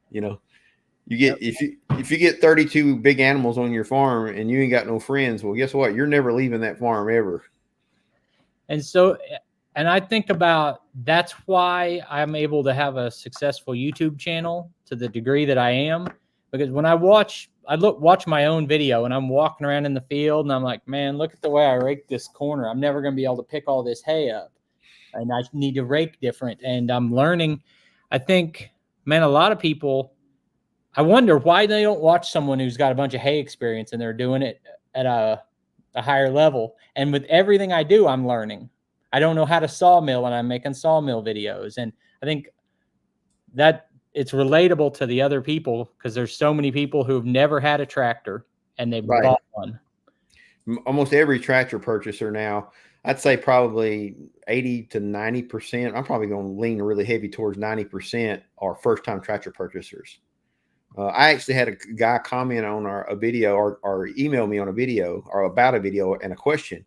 Speaker 2: you get if you get 32 big animals on your farm and you ain't got no friends, well, guess what? You're never leaving that farm ever.
Speaker 4: And so, and I think about that's why I'm able to have a successful YouTube channel to the degree that I am, because when I watch my own video and I'm walking around in the field and I'm like, man, look at the way I rake this corner. I'm never going to be able to pick all this hay up, and I need to rake different. And I'm learning. I think, man, a lot of people, I wonder why they don't watch someone who's got a bunch of hay experience and they're doing it at a higher level. And with everything I do, I'm learning. I don't know how to sawmill, and I'm making sawmill videos. And I think that it's relatable to the other people because there's so many people who've never had a tractor and they've bought one.
Speaker 2: Almost every tractor purchaser now, I'd say probably 80 to 90%. I'm probably going to lean really heavy towards 90% are first-time tractor purchasers. I actually had a guy comment on a video or email me on a video or about a video and a question.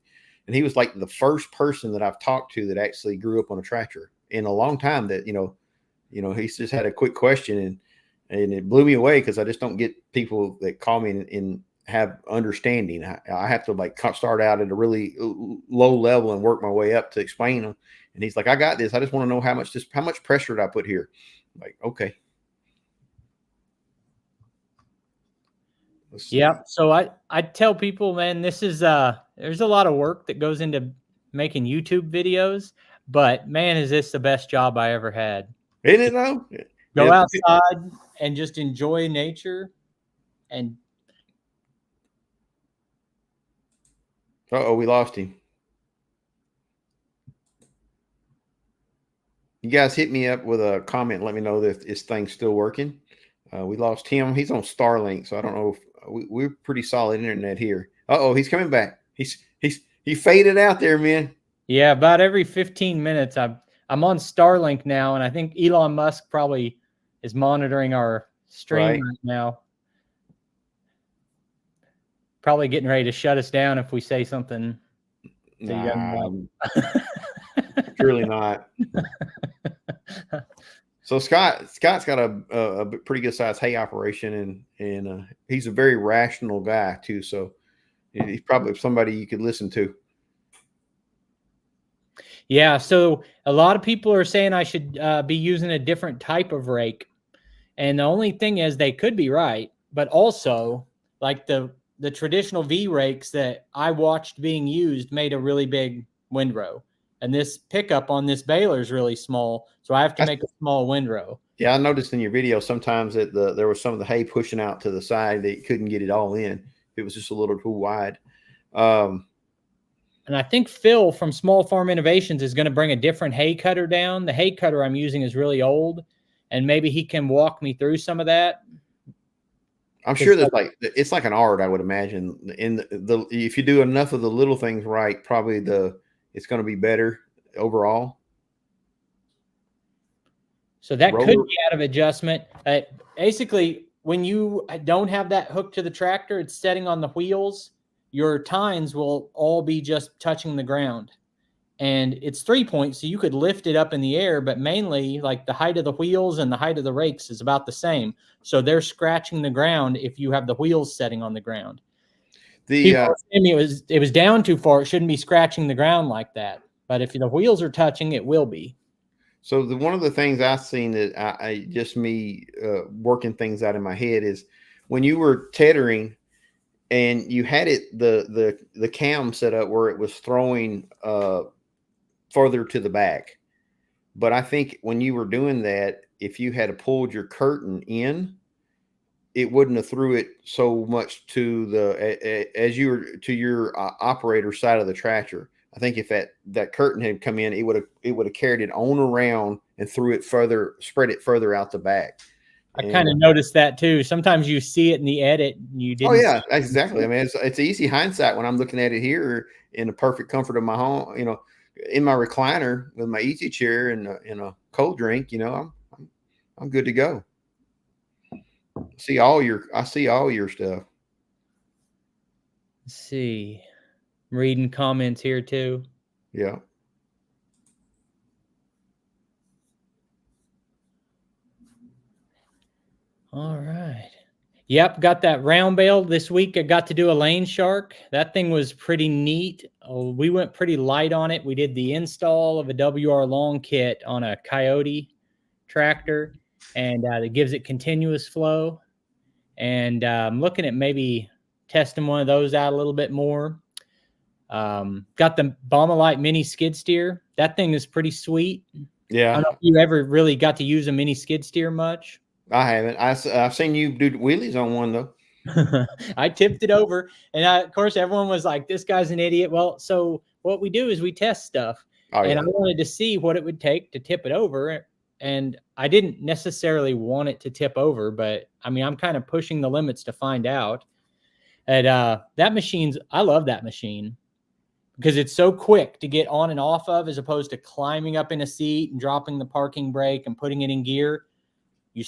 Speaker 2: And he was like the first person that I've talked to that actually grew up on a tractor in a long time that, he's just had a quick question and it blew me away because I just don't get people that call me and have understanding. I have to like start out at a really low level and work my way up to explain them. And he's like, I got this. I just want to know how much pressure did I put here? I'm like, okay.
Speaker 4: Yeah. So I tell people, man, this is there's a lot of work that goes into making YouTube videos, but man, is this the best job I ever had.
Speaker 2: Isn't it though?
Speaker 4: Go outside and just enjoy nature. And
Speaker 2: we lost him. You guys hit me up with a comment. Let me know that this thing's still working. We lost him. He's on Starlink, so I don't know if we're pretty solid internet here. He's coming back. He faded out there, man.
Speaker 4: Yeah, about every 15 minutes. I'm on Starlink now, and I think Elon Musk probably is monitoring our stream right now. Probably getting ready to shut us down if we say something.
Speaker 2: Surely not. So Scott's got a pretty good sized hay operation, and he's a very rational guy too. So he's probably somebody you could listen to.
Speaker 4: Yeah. So a lot of people are saying I should be using a different type of rake, and the only thing is they could be right, but also like the traditional V rakes that I watched being used made a really big windrow. And this pickup on this baler is really small, so I have to make a small windrow. Yeah,
Speaker 2: I noticed in your video sometimes that there was some of the hay pushing out to the side that you couldn't get it all in. It was just a little too wide.
Speaker 4: And I think Phil from Small Farm Innovations is going to bring a different hay cutter down. The hay cutter I'm using is really old, and maybe he can walk me through some of that.
Speaker 2: I'm sure that it's like an art, I would imagine. If you do enough of the little things right, probably it's going to be better overall.
Speaker 4: So that could be out of adjustment. Basically, when you don't have that hook to the tractor, it's setting on the wheels. Your tines will all be just touching the ground. And it's 3-point, so you could lift it up in the air, but mainly like the height of the wheels and the height of the rakes is about the same. So they're scratching the ground if you have the wheels setting on the ground. It was down too far. It shouldn't be scratching the ground like that. But if the wheels are touching, it will be.
Speaker 2: So one of the things I've seen that working things out in my head is when you were tethering and you had the cam set up where it was throwing further to the back. But I think when you were doing that, if you had pulled your curtain in, it wouldn't have threw it so much to your operator side of the tractor. I think if that curtain had come in, it would have carried it on around and threw it further, spread it further out the back.
Speaker 4: I kind of noticed that too. Sometimes you see it in the edit and you didn't.
Speaker 2: Oh yeah, exactly. I mean, it's easy hindsight when I'm looking at it here in the perfect comfort of my home, in my recliner with my easy chair and a cold drink, I'm good to go. I see all your stuff.
Speaker 4: Let's see. I'm reading comments here too.
Speaker 2: Yeah.
Speaker 4: All right. Yep, got that round bale this week. I got to do a lane shark. That thing was pretty neat. We went pretty light on it. We did the install of a WR long kit on a Coyote tractor, and it gives it continuous flow. And I'm looking at maybe testing one of those out a little bit more. Got the Bommalite mini skid steer. That thing is pretty sweet.
Speaker 2: Yeah.
Speaker 4: I don't know if you ever really got to use a mini skid steer much.
Speaker 2: I haven't. I've seen you do wheelies on one though.
Speaker 4: I tipped it over, and of course everyone was like, "This guy's an idiot." Well, so what we do is we test stuff, and I wanted to see what it would take to tip it over, and I didn't necessarily want it to tip over, but I mean, I'm kind of pushing the limits to find out. And I love that machine because it's so quick to get on and off of, as opposed to climbing up in a seat and dropping the parking brake and putting it in gear. You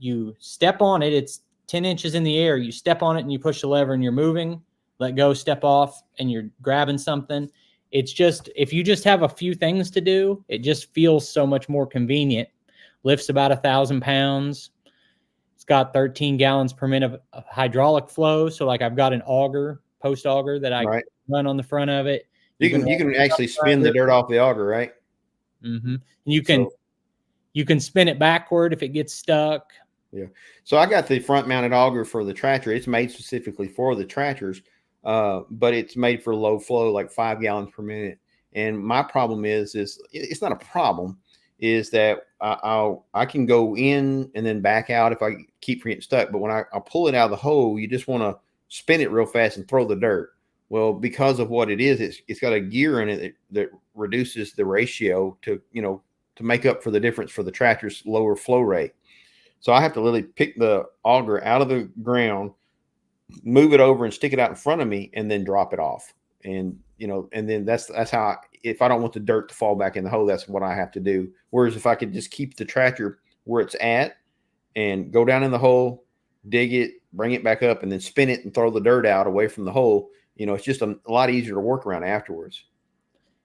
Speaker 4: you step on it. It's 10 inches in the air. You step on it and you push the lever and you're moving. Let go, step off, and you're grabbing something. It's just, if you just have a few things to do, it just feels so much more convenient. Lifts about 1,000 pounds. It's got 13 gallons per minute of hydraulic flow. So like I've got an auger, post auger that I run on the front of it.
Speaker 2: You can actually spin the dirt off the auger, right?
Speaker 4: Mm-hmm. And you can spin it backward if it gets stuck.
Speaker 2: Yeah. So I got the front mounted auger for the tractor. It's made specifically for the tractors, but it's made for low flow, like 5 gallons per minute. And my problem is it's not a problem, is that I can go in and then back out if I keep getting stuck. But when I pull it out of the hole, you just want to spin it real fast and throw the dirt. Well, because of what it is, it's got a gear in it that reduces the ratio to make up for the difference for the tractor's lower flow rate. So I have to literally pick the auger out of the ground, move it over and stick it out in front of me, and then drop it off. And then that's how if I don't want the dirt to fall back in the hole, that's what I have to do. Whereas if I could just keep the tractor where it's at and go down in the hole, dig it, bring it back up, and then spin it and throw the dirt out away from the hole, it's just a lot easier to work around afterwards.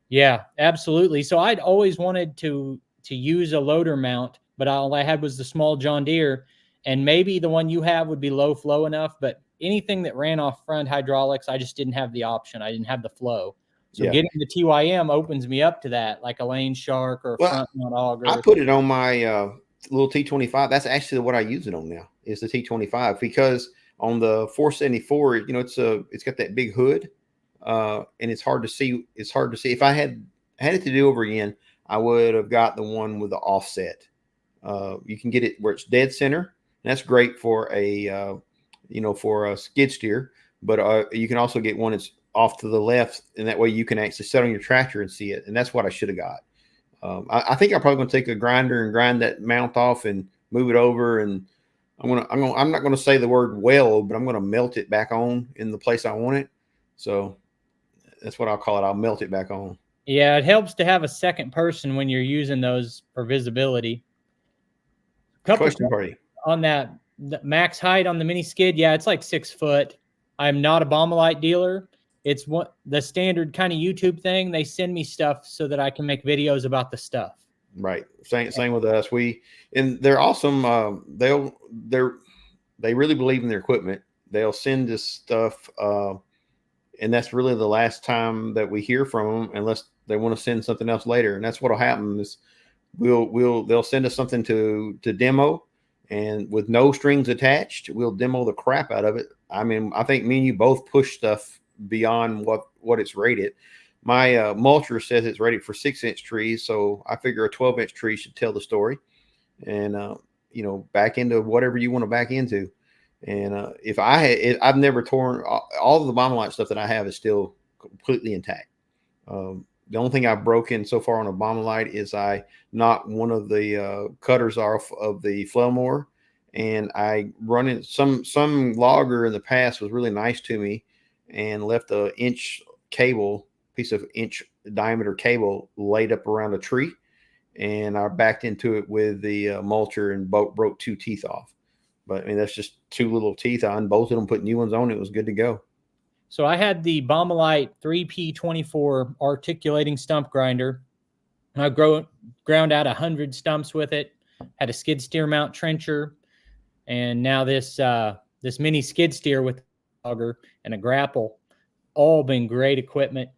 Speaker 4: Yeah, absolutely. So I'd always wanted to use a loader mount, but all I had was the small John Deere, and maybe the one you have would be low flow enough, but anything that ran off front hydraulics, I just didn't have the option. I didn't have the flow. So getting the TYM opens me up to that, like a Lane Shark or a front mount auger.
Speaker 2: I put it on my little T25. That's actually what I use it on now, is the T25, because on the 474, it's got that big hood, and it's hard to see. It's hard to see. If I had it to do over again, I would have got the one with the offset. You can get it where it's dead center, and that's great for a skid steer. But you can also get one that's off to the left, and that way you can actually sit on your tractor and see it. And that's what I should have got. I think I'm probably going to take a grinder and grind that mount off and move it over. And I'm not going to say the word weld, but I'm going to melt it back on in the place I want it. So that's what I'll call it. I'll melt it back on.
Speaker 4: Yeah, it helps to have a second person when you're using those for visibility.
Speaker 2: Question for you
Speaker 4: on that, the max height on the mini skid. Yeah, it's like 6 foot. I'm not a Baumolite dealer. It's what the standard kind of YouTube thing. They send me stuff so that I can make videos about the stuff.
Speaker 2: Right. Same with us. And they're awesome. They really believe in their equipment. They'll send us stuff. And that's really the last time that we hear from them, unless they want to send something else later. And that's what'll happen is they'll send us something to demo, and with no strings attached, we'll demo the crap out of it. I mean, I think me and you both push stuff beyond what it's rated. My mulcher says it's rated for 6-inch trees, so I figure a 12-inch tree should tell the story, and back into whatever you want to back into. And I've never torn all of the Baumolite stuff that I have is still completely intact. The only thing I've broken so far on a Baumolite is I knocked one of the cutters off of the flail mower, and I run in some logger in the past was really nice to me and left a piece of inch diameter cable laid up around a tree, and I backed into it with the mulcher and broke 2 teeth off. But I mean, that's just 2 little teeth. I unbolted them, put new ones on. It was good to go.
Speaker 4: So I had the Baumolite 3P24 articulating stump grinder. I ground out 100 stumps with it, had a skid steer mount trencher, and now this mini skid steer with auger and a grapple, all been great equipment.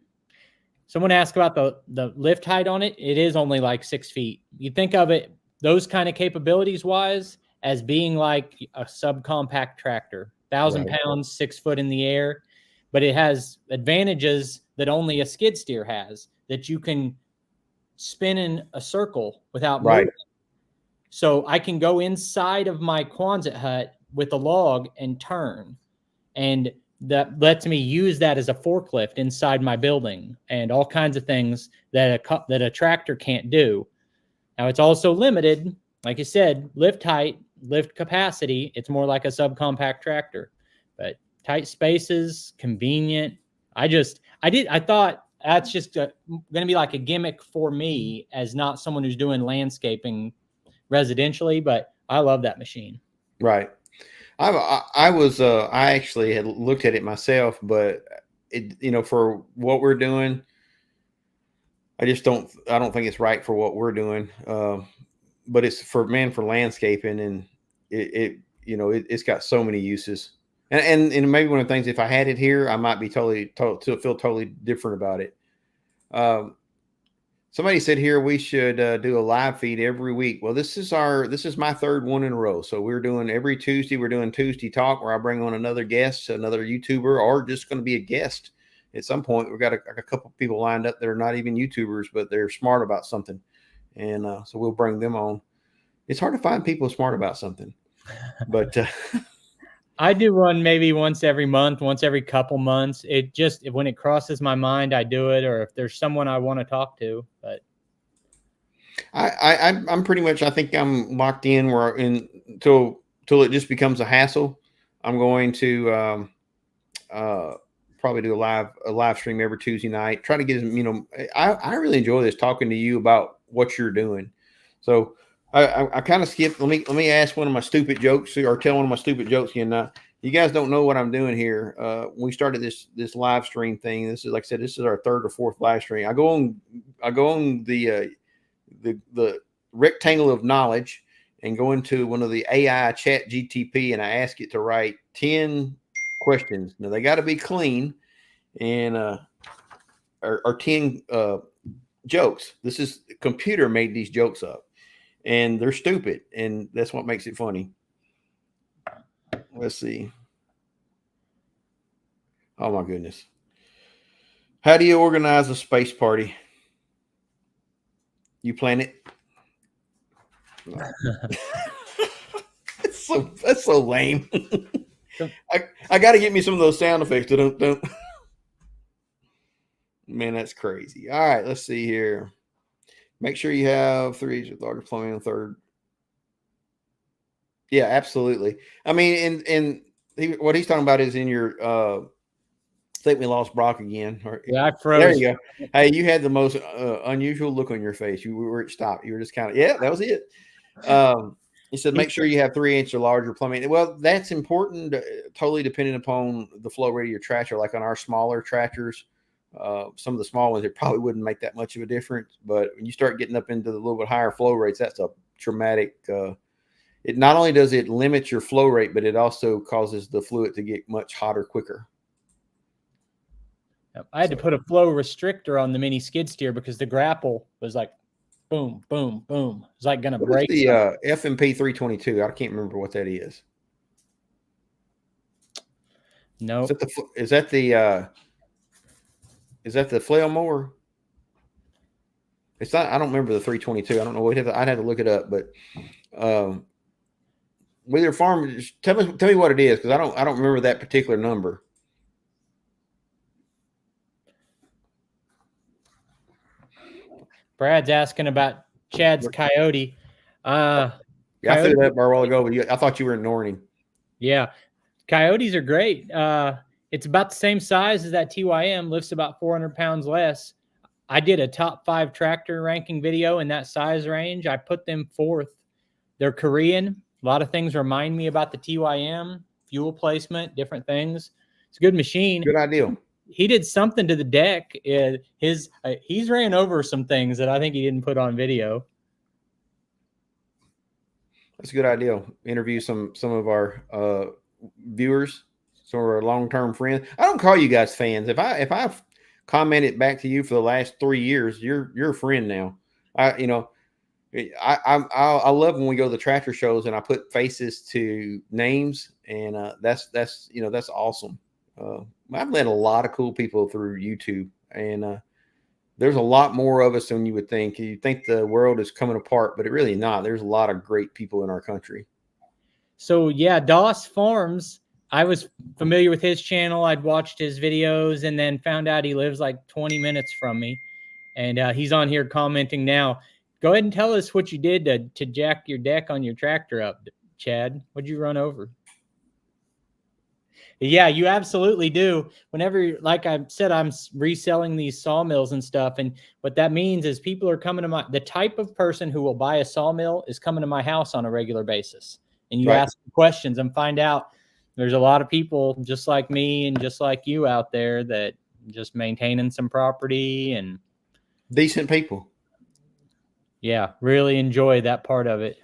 Speaker 4: Someone asked about the lift height on it. It is only like 6 feet. You think of it, those kind of capabilities wise, as being like a subcompact tractor, 1,000 pounds, 6 foot in the air. But it has advantages that only a skid steer has, that you can spin in a circle without moving. So I can go inside of my Quonset hut with a log and turn. And that lets me use that as a forklift inside my building and all kinds of things that a tractor can't do. Now, it's also limited, like you said, lift height, lift capacity. It's more like a subcompact tractor. But tight spaces, convenient. I thought that's just going to be like a gimmick for me as not someone who's doing landscaping residentially, but I love that machine.
Speaker 2: Right. I actually had looked at it myself, but for what we're doing, I don't think it's right for what we're doing. But it's for landscaping, and it's got so many uses. And maybe one of the things, if I had it here, I might be feel totally different about it. Somebody said here we should do a live feed every week. Well, this is my third one in a row. So we're doing every Tuesday. We're doing Tuesday Talk, where I bring on another guest, another YouTuber, or just going to be a guest at some point. We've got a couple of people lined up that are not even YouTubers, but they're smart about something, and so we'll bring them on. It's hard to find people smart about something, but
Speaker 4: I do one maybe once every month, once every couple months. It just, when it crosses my mind, I do it, or if there's someone I want to talk to. But
Speaker 2: I'm pretty much, I think I'm locked in till it just becomes a hassle. I'm going to probably do a live stream every Tuesday night. Try to get, I really enjoy this, talking to you about what you're doing. So I kind of skipped. Let me ask one of my stupid jokes, or tell one of my stupid jokes again. You guys don't know what I'm doing here. We started this live stream thing. This is, like I said, this is our third or fourth live stream. I go on the rectangle of knowledge and go into one of the AI chat GTP, and I ask it to write 10 questions. Now they got to be clean, and or 10 jokes. This is, the computer made these jokes up, and they're stupid, and that's what makes it funny. Let's see. Oh my goodness. How do you organize a space party? You plan it? No. That's so lame. I got to get me some of those sound effects. Don't. Man, that's crazy. All right, let's see here. Make sure you have 3 with larger plumbing on third. Yeah, absolutely. I mean, what he's talking about is in your I think we lost Brock again.
Speaker 4: yeah, I froze.
Speaker 2: There you go. Hey, you had the most unusual look on your face. You were at stop. You were just kind of, yeah, that was it. He said, make sure you have 3 inch or larger plumbing. Well, that's important, totally dependent upon the flow rate of your tractor. Like on our smaller tractors, some of the small ones, it probably wouldn't make that much of a difference. But when you start getting up into the little bit higher flow rates, that's a traumatic. It not only does it limit your flow rate, but it also causes the fluid to get much hotter quicker.
Speaker 4: I had to put a flow restrictor on the mini skid steer because the grapple was like boom, boom, boom. It's like going to break.
Speaker 2: The FMP 322. I can't remember what that is.
Speaker 4: No.
Speaker 2: Is that the flail mower? It's not. I don't remember the 322. I don't know. I'd have to look it up. But with your farm, just tell me what it is, because I don't remember that particular number.
Speaker 4: Brad's asking about Chad's coyote.
Speaker 2: Yeah, I threw that bar a while ago, but I thought you were ignoring him.
Speaker 4: Yeah, coyotes are great. It's about the same size as that TYM, lifts about 400 pounds less. I did a top 5 tractor ranking video in that size range. I put them 4th. They're Korean. A lot of things remind me about the TYM, fuel placement, different things. It's a good machine.
Speaker 2: Good idea.
Speaker 4: He did something to the deck. He's ran over some things that I think he didn't put on video.
Speaker 2: That's a good idea. Interview some of our viewers, some of our long-term friends. I don't call you guys fans. If I've commented back to you for the last 3 years, you're a friend now. I love when we go to the tractor shows and I put faces to names, and that's awesome. I've met a lot of cool people through YouTube, and there's a lot more of us than you would think. You think the world is coming apart, but it really not. There's a lot of great people in our country. So yeah, Doss Farms, I was familiar with his channel. I'd watched his videos and then found out he lives like 20 minutes from me. And he's on here commenting now. Go ahead and tell us what you did to jack your deck on your tractor up, Chad. What'd you run over? Yeah, you absolutely do. Whenever, like I said, I'm reselling these sawmills and stuff. And what that means is people are coming to the type of person who will buy a sawmill is coming to my house on a regular basis.
Speaker 4: and you
Speaker 2: Right.
Speaker 4: ask questions and find out there's a lot of people just like me and just like you out there that just maintaining some property and
Speaker 2: Decent people.
Speaker 4: yeah, really enjoy that part of it.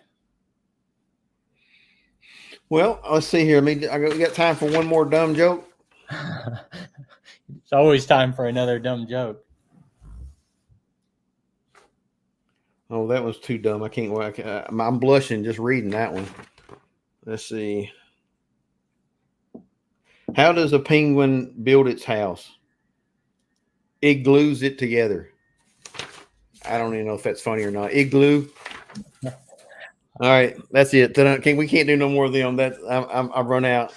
Speaker 2: Well, let's see here. We got time for one more dumb joke.
Speaker 4: It's always time for another dumb joke.
Speaker 2: Oh, that was too dumb. I can't wait. I'm blushing just reading that one. Let's see. How does a penguin build its house? It glues it together. I don't even know if that's funny or not. Igloo. All right, that's it. We can't do no more of them. I've run out.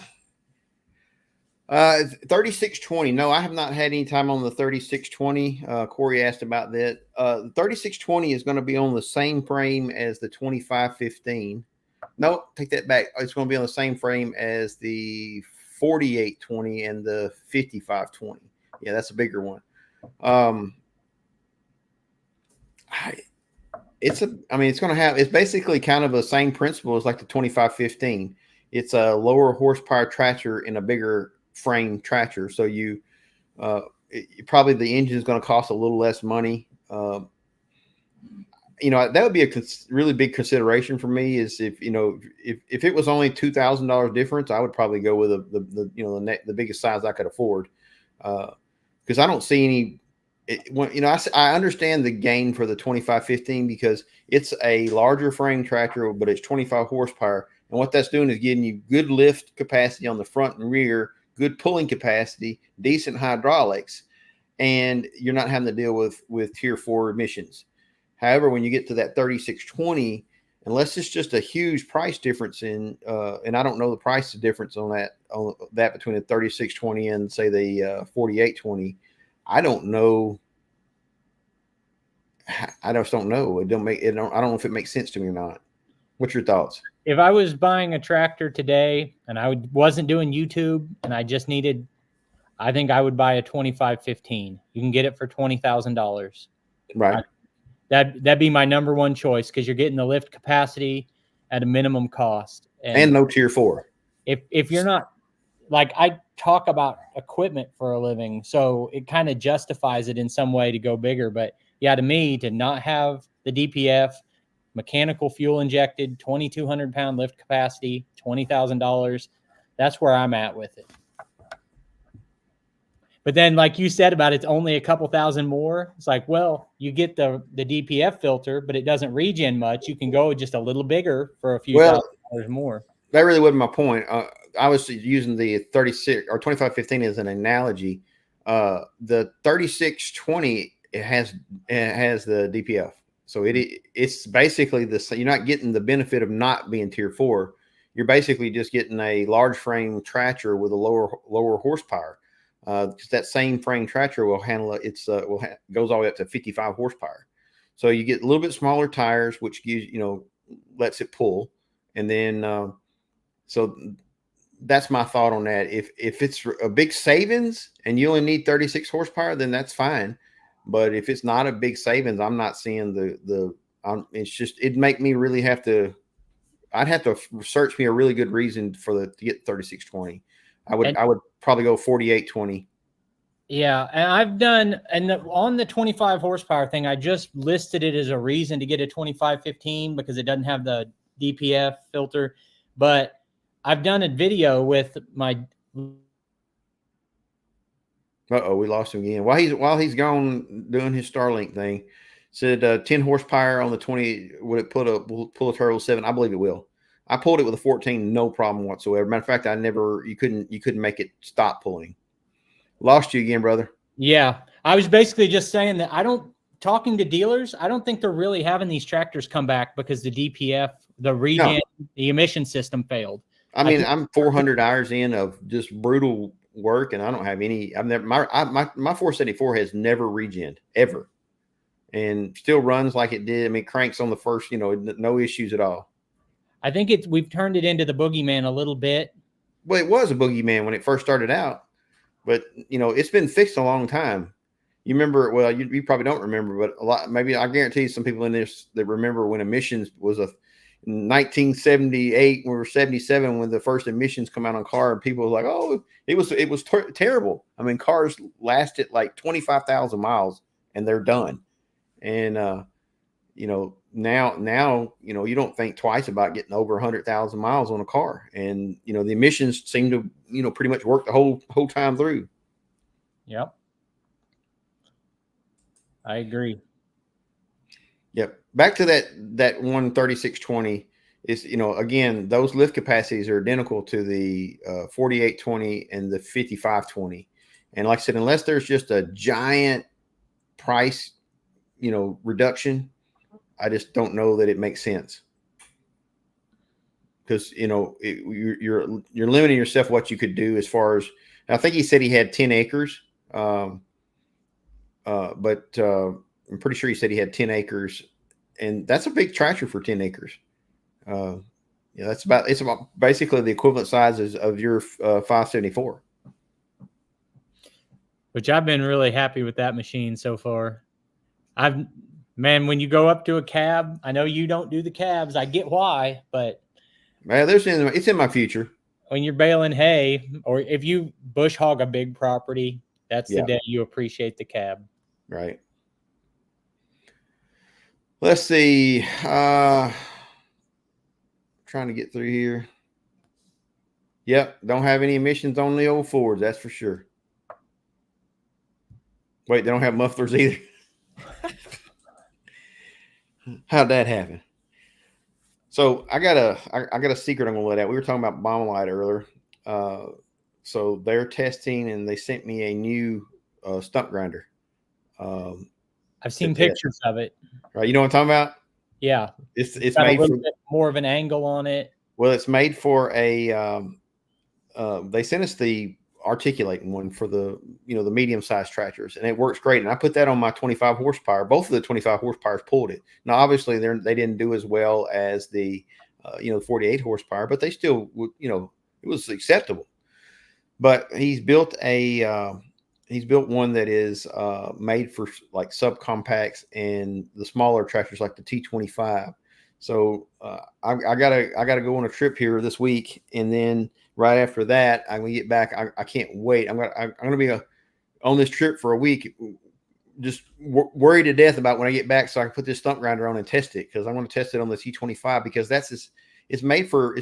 Speaker 2: 3620. No, I have not had any time on the 3620. Corey asked about that. The 3620 is going to be on the same frame as the 2515. No, take that back. It's going to be on the same frame as the 4820 and the 5520. Yeah, that's a bigger one. It's going to have, it's basically kind of the same principle as like the 2515. It's a lower horsepower tractor in a bigger frame tractor. So probably the engine is going to cost a little less money. That would be a really big consideration for me is if it was only $2,000 difference, I would probably go with the biggest size I could afford. Because I don't see any, I understand the gain for the 2515 because it's a larger frame tractor, but it's 25 horsepower. And what that's doing is getting you good lift capacity on the front and rear, good pulling capacity, decent hydraulics, and you're not having to deal with Tier 4 emissions. However, when you get to that 3620, unless it's just a huge price difference and I don't know the price difference on that between the 3620 and say the 4820, I don't know. I just don't know. I don't know if it makes sense to me or not. What's your thoughts?
Speaker 4: If I was buying a tractor today and I wasn't doing YouTube and I just needed, I think I would buy a 2515. You can get it for $20,000.
Speaker 2: Right.
Speaker 4: That'd be my number one choice because you're getting the lift capacity at a minimum cost.
Speaker 2: And no Tier 4.
Speaker 4: If you're not, like, I talk about equipment for a living, so it kind of justifies it in some way to go bigger. But yeah, to me, to not have the DPF, mechanical fuel injected, 2,200 pound lift capacity, $20,000, that's where I'm at with it. But then, like you said about it's only a couple thousand more. It's like, well, you get the DPF filter, but it doesn't regen much. You can go just a little bigger for a few $1,000 more.
Speaker 2: That really wasn't my point. I was using the 36 or 2515 as an analogy. The 3620 it has the DPF, so it's basically you're not getting the benefit of not being Tier 4. You're basically just getting a large frame tractor with a lower horsepower. Because that same frame tractor will handle it. Goes all the way up to 55 horsepower. So you get a little bit smaller tires, which gives lets it pull, and then so that's my thought on that. If it's a big savings and you only need 36 horsepower, then that's fine. But if it's not a big savings, I'm not seeing it'd make me really have to. I'd have to search me a really good reason to get 3620. I would probably go 4820.
Speaker 4: Yeah, and I've done, on the 25 horsepower thing, I just listed it as a reason to get a 2515 because it doesn't have the DPF filter. But I've done a video with my.
Speaker 2: We lost him again. While he's gone doing his Starlink thing, said 10 horsepower on the 20. Would it pull a turbo 7? I believe it will. I pulled it with a 14, no problem whatsoever. Matter of fact, you couldn't make it stop pulling. Lost you again, brother.
Speaker 4: Yeah, I was basically just saying that talking to dealers, I don't think they're really having these tractors come back because the DPF, the regen, the emission system failed.
Speaker 2: I mean, I'm 400 hours in of just brutal work, and I don't have any. I've never my 474 has never regened ever, and still runs like it did. I mean, cranks on the first, no issues at all.
Speaker 4: I think we've turned it into the boogeyman a little bit.
Speaker 2: Well, it was a boogeyman when it first started out, but it's been fixed a long time. You remember? Well, you probably don't remember, but maybe I guarantee some people in this that remember when emissions was 1978 or 77 when the first emissions come out on car, and people were like, oh, it was terrible. I mean, cars lasted like 25,000 miles and they're done. And now you don't think twice about getting over 100,000 miles on a car, and the emissions seem to pretty much work the whole time through.
Speaker 4: Yep, I agree.
Speaker 2: Yep. Back to that 13620 is, again, those lift capacities are identical to the 4820 and the 5520. And like I said, unless there's just a giant price, reduction, I just don't know that it makes sense. Because, you're limiting yourself what you could do as far as, I think he said he had 10 acres. But I'm pretty sure he said he had 10 acres, and that's a big tractor for 10 acres. It's about basically the equivalent sizes of your 574.
Speaker 4: Which I've been really happy with that machine so far. Man, when you go up to a cab, I know you don't do the cabs. I get why, but
Speaker 2: it's in my future.
Speaker 4: When you're baling hay, or if you bush hog a big property, that's the day you appreciate the cab.
Speaker 2: Right. Let's see. Trying to get through here. Yep. Don't have any emissions on the old Fords. That's for sure. Wait, they don't have mufflers either. How'd that happen? So I got a secret I'm gonna let out. We were talking about bomb light earlier. So they're testing, and they sent me a new stump grinder.
Speaker 4: I've seen pictures of it.
Speaker 2: Right, you know what I'm talking about?
Speaker 4: Yeah,
Speaker 2: it's
Speaker 4: got
Speaker 2: made
Speaker 4: a little bit more of an angle on it.
Speaker 2: Well, it's made for a. They sent us the articulating one for the the medium sized tractors, and it works great. And I put that on my 25 horsepower. Both of the 25 horsepowers pulled it. Now, obviously, they didn't do as well as the 48 horsepower, but they still it was acceptable. But he's built one that is made for like subcompacts and the smaller tractors like the T25. So I gotta go on a trip here this week, and then right after that, I'm gonna get back. I can't wait. I'm gonna be on this trip for a week, just worried to death about when I get back, so I can put this stump grinder on and test it, because I want to test it on the T25, because it's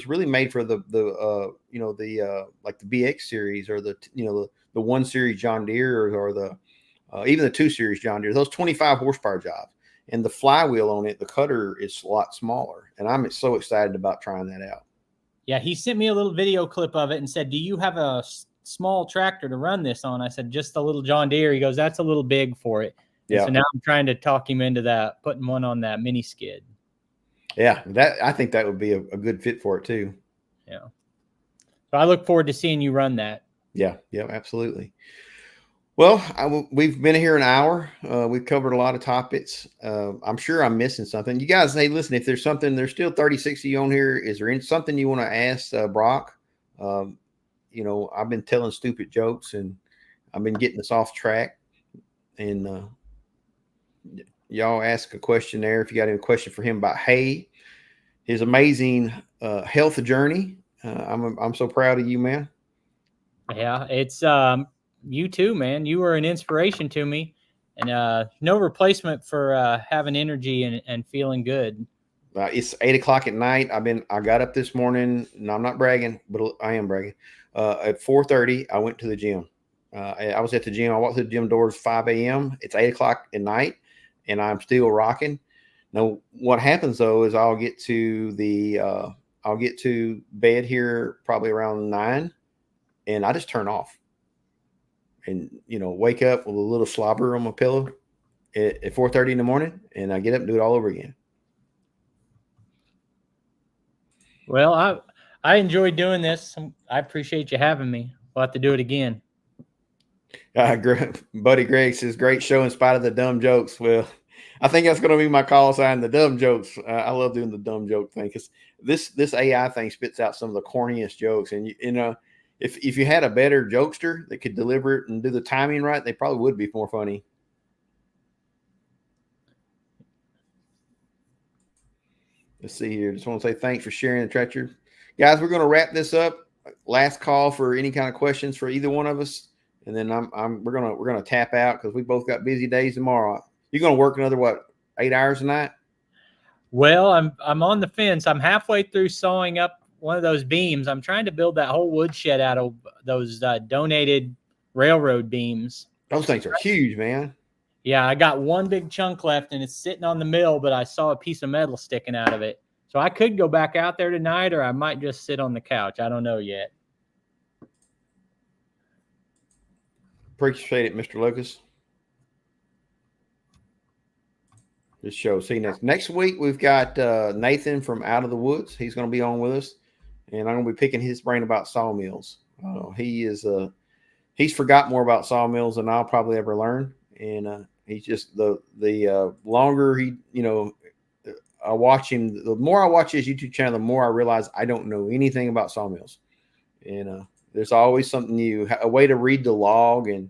Speaker 2: really made for the like the BX series, or the 1 series John Deere, or the even the 2 series John Deere. Those 25 horsepower jobs, and the flywheel on it, the cutter is a lot smaller, and I'm so excited about trying that out.
Speaker 4: Yeah, he sent me a little video clip of it and said, "Do you have a small tractor to run this on?" I said, "Just a little John Deere." He goes, "That's a little big for it." Yeah. So now I'm trying to talk him into that, putting one on that mini skid.
Speaker 2: Yeah, I think that would be a good fit for it too.
Speaker 4: Yeah. So I look forward to seeing you run that.
Speaker 2: Yeah, absolutely. Well, we've been here an hour. We've covered a lot of topics. I'm sure I'm missing something. You guys, hey, listen, if there's something, there's still 36 of you on here. Is there something you want to ask Brock? I've been telling stupid jokes, and I've been getting us off track. And y'all ask a question there if you got any question for him about hay, his amazing health journey. I'm so proud of you, man.
Speaker 4: Yeah, it's you too, man. You were an inspiration to me, and no replacement for having energy and feeling good.
Speaker 2: It's 8 o'clock at night. I got up this morning, and I'm not bragging, but I am bragging. At 4:30, I went to the gym. I was at the gym. I walked through the gym doors 5 a.m. It's 8 o'clock at night, and I'm still rocking. Now, what happens though is I'll get to bed here probably around 9, and I just turn off. And wake up with a little slobber on my pillow at 4:30 in the morning, and I get up and do it all over again.
Speaker 4: Well, I enjoyed doing this. I appreciate you having me. We'll have to do it again.
Speaker 2: Buddy Greg says, "Great show in spite of the dumb jokes." Well, I think that's going to be my call sign, the dumb jokes. I love doing the dumb joke thing, because this AI thing spits out some of the corniest jokes, and if you had a better jokester that could deliver it and do the timing right, they probably would be more funny. Let's see here. Just want to say thanks for sharing the tractor. Guys, we're going to wrap this up. Last call for any kind of questions for either one of us. And then we're gonna tap out because we both got busy days tomorrow. You're gonna work another 8 hours a night?
Speaker 4: Well, I'm on the fence. I'm halfway through sawing up one of those beams. I'm trying to build that whole woodshed out of those donated railroad beams.
Speaker 2: Those things are huge, man.
Speaker 4: Yeah, I got one big chunk left, and it's sitting on the mill, but I saw a piece of metal sticking out of it. So I could go back out there tonight, or I might just sit on the couch. I don't know yet.
Speaker 2: Appreciate it, Mr. Lucas. This show. See you next week. We've got Nathan from Out of the Woods. He's going to be on with us, and I'm going to be picking his brain about sawmills. He's forgot more about sawmills than I'll probably ever learn, and he's just the longer I watch him, the more I watch his YouTube channel, the more I realize I don't know anything about sawmills, and there's always something new, a way to read the log. And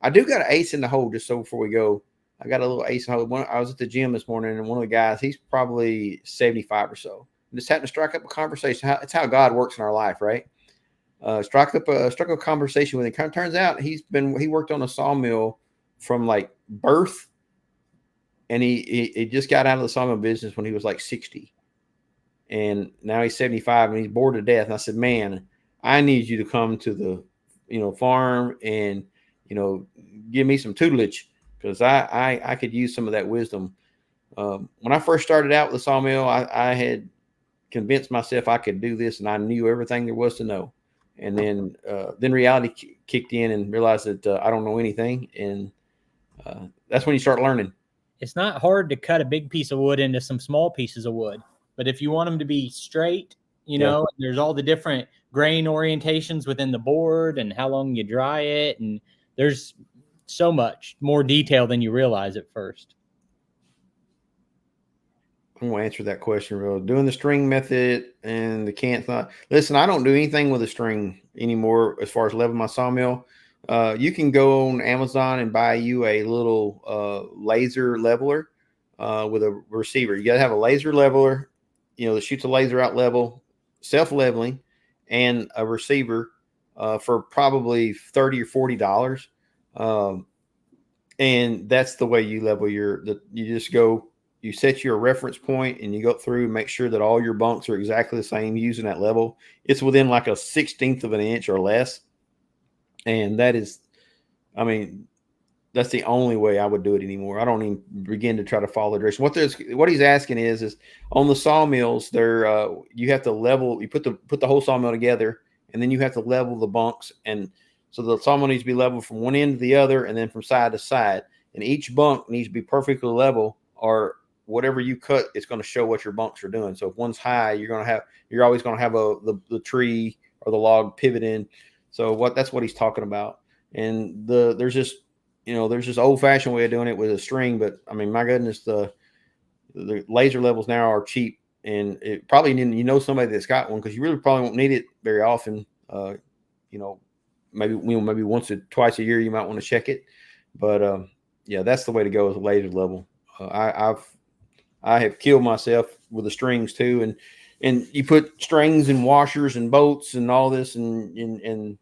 Speaker 2: I do got an ace in the hole. Just so before we go, I got a little ace in the hole. I was at the gym this morning, and one of the guys, he's probably 75 or so. Just happened to strike up a conversation. It's how God works in our life, right? Struck up a conversation with him. Kind of turns out he worked on a sawmill from like birth, and he just got out of the sawmill business when he was like 60, and now he's 75 and he's bored to death. And I said, man, I need you to come to the farm and give me some tutelage, because I could use some of that wisdom. When I first started out with the sawmill, I had convinced myself I could do this, and I knew everything there was to know. And then reality kicked in and realized that I don't know anything. And that's when you start learning.
Speaker 4: It's not hard to cut a big piece of wood into some small pieces of wood, but if you want them to be straight, there's all the different grain orientations within the board and how long you dry it, and there's so much more detail than you realize at first.
Speaker 2: I'm going to answer that question real. Doing the string method and the can't thought. Listen, I don't do anything with a string anymore as far as leveling my sawmill. You can go on Amazon and buy you a little laser leveler with a receiver. You got to have a laser leveler, that shoots a laser out level, self-leveling, and a receiver for probably $30 or $40. And that's the way you level you just go. You set your reference point and you go through and make sure that all your bunks are exactly the same using that level. It's within like a 1/16 of an inch or less. And that's the only way I would do it anymore. I don't even begin to try to follow the direction. What he's asking is on the sawmills, you have to level, you put the whole sawmill together, and then you have to level the bunks. And so the sawmill needs to be level from one end to the other and then from side to side. And each bunk needs to be perfectly level, or whatever you cut, it's going to show what your bunks are doing. So if one's high, you're always going to have the tree or the log pivoting. So that's what he's talking about. And there's this old fashioned way of doing it with a string, but I mean, my goodness, the laser levels now are cheap, and it probably somebody that's got one, because you really probably won't need it very often. Maybe once or twice a year you might want to check it, but yeah, that's the way to go with a laser level. I have killed myself with the strings too, and you put strings and washers and bolts and all this, and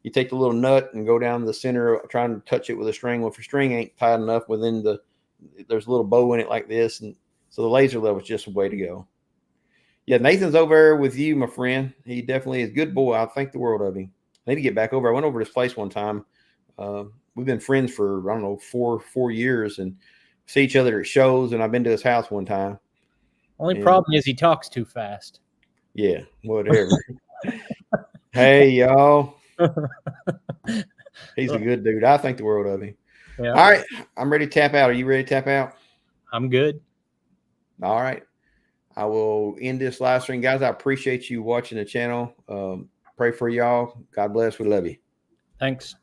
Speaker 2: you take the little nut and go down the center trying to touch it with a string. Well, if your string ain't tight enough there's a little bow in it like this, and so the laser level is just a way to go. Yeah, Nathan's over there with you, my friend. He definitely is a good boy. I think the world of him. I need to get back over. I went over to his place one time. We've been friends for, I don't know, four years, and see each other at shows, and I've been to his house one time.
Speaker 4: Only problem is he talks too fast.
Speaker 2: Yeah, whatever. Hey, y'all. He's a good dude. I think the world of him.
Speaker 4: Yeah.
Speaker 2: All right, I'm ready to tap out. Are you ready to tap out?
Speaker 4: I'm good.
Speaker 2: All right. I will end this live stream. Guys, I appreciate you watching the channel. Pray for y'all. God bless. We love you.
Speaker 4: Thanks.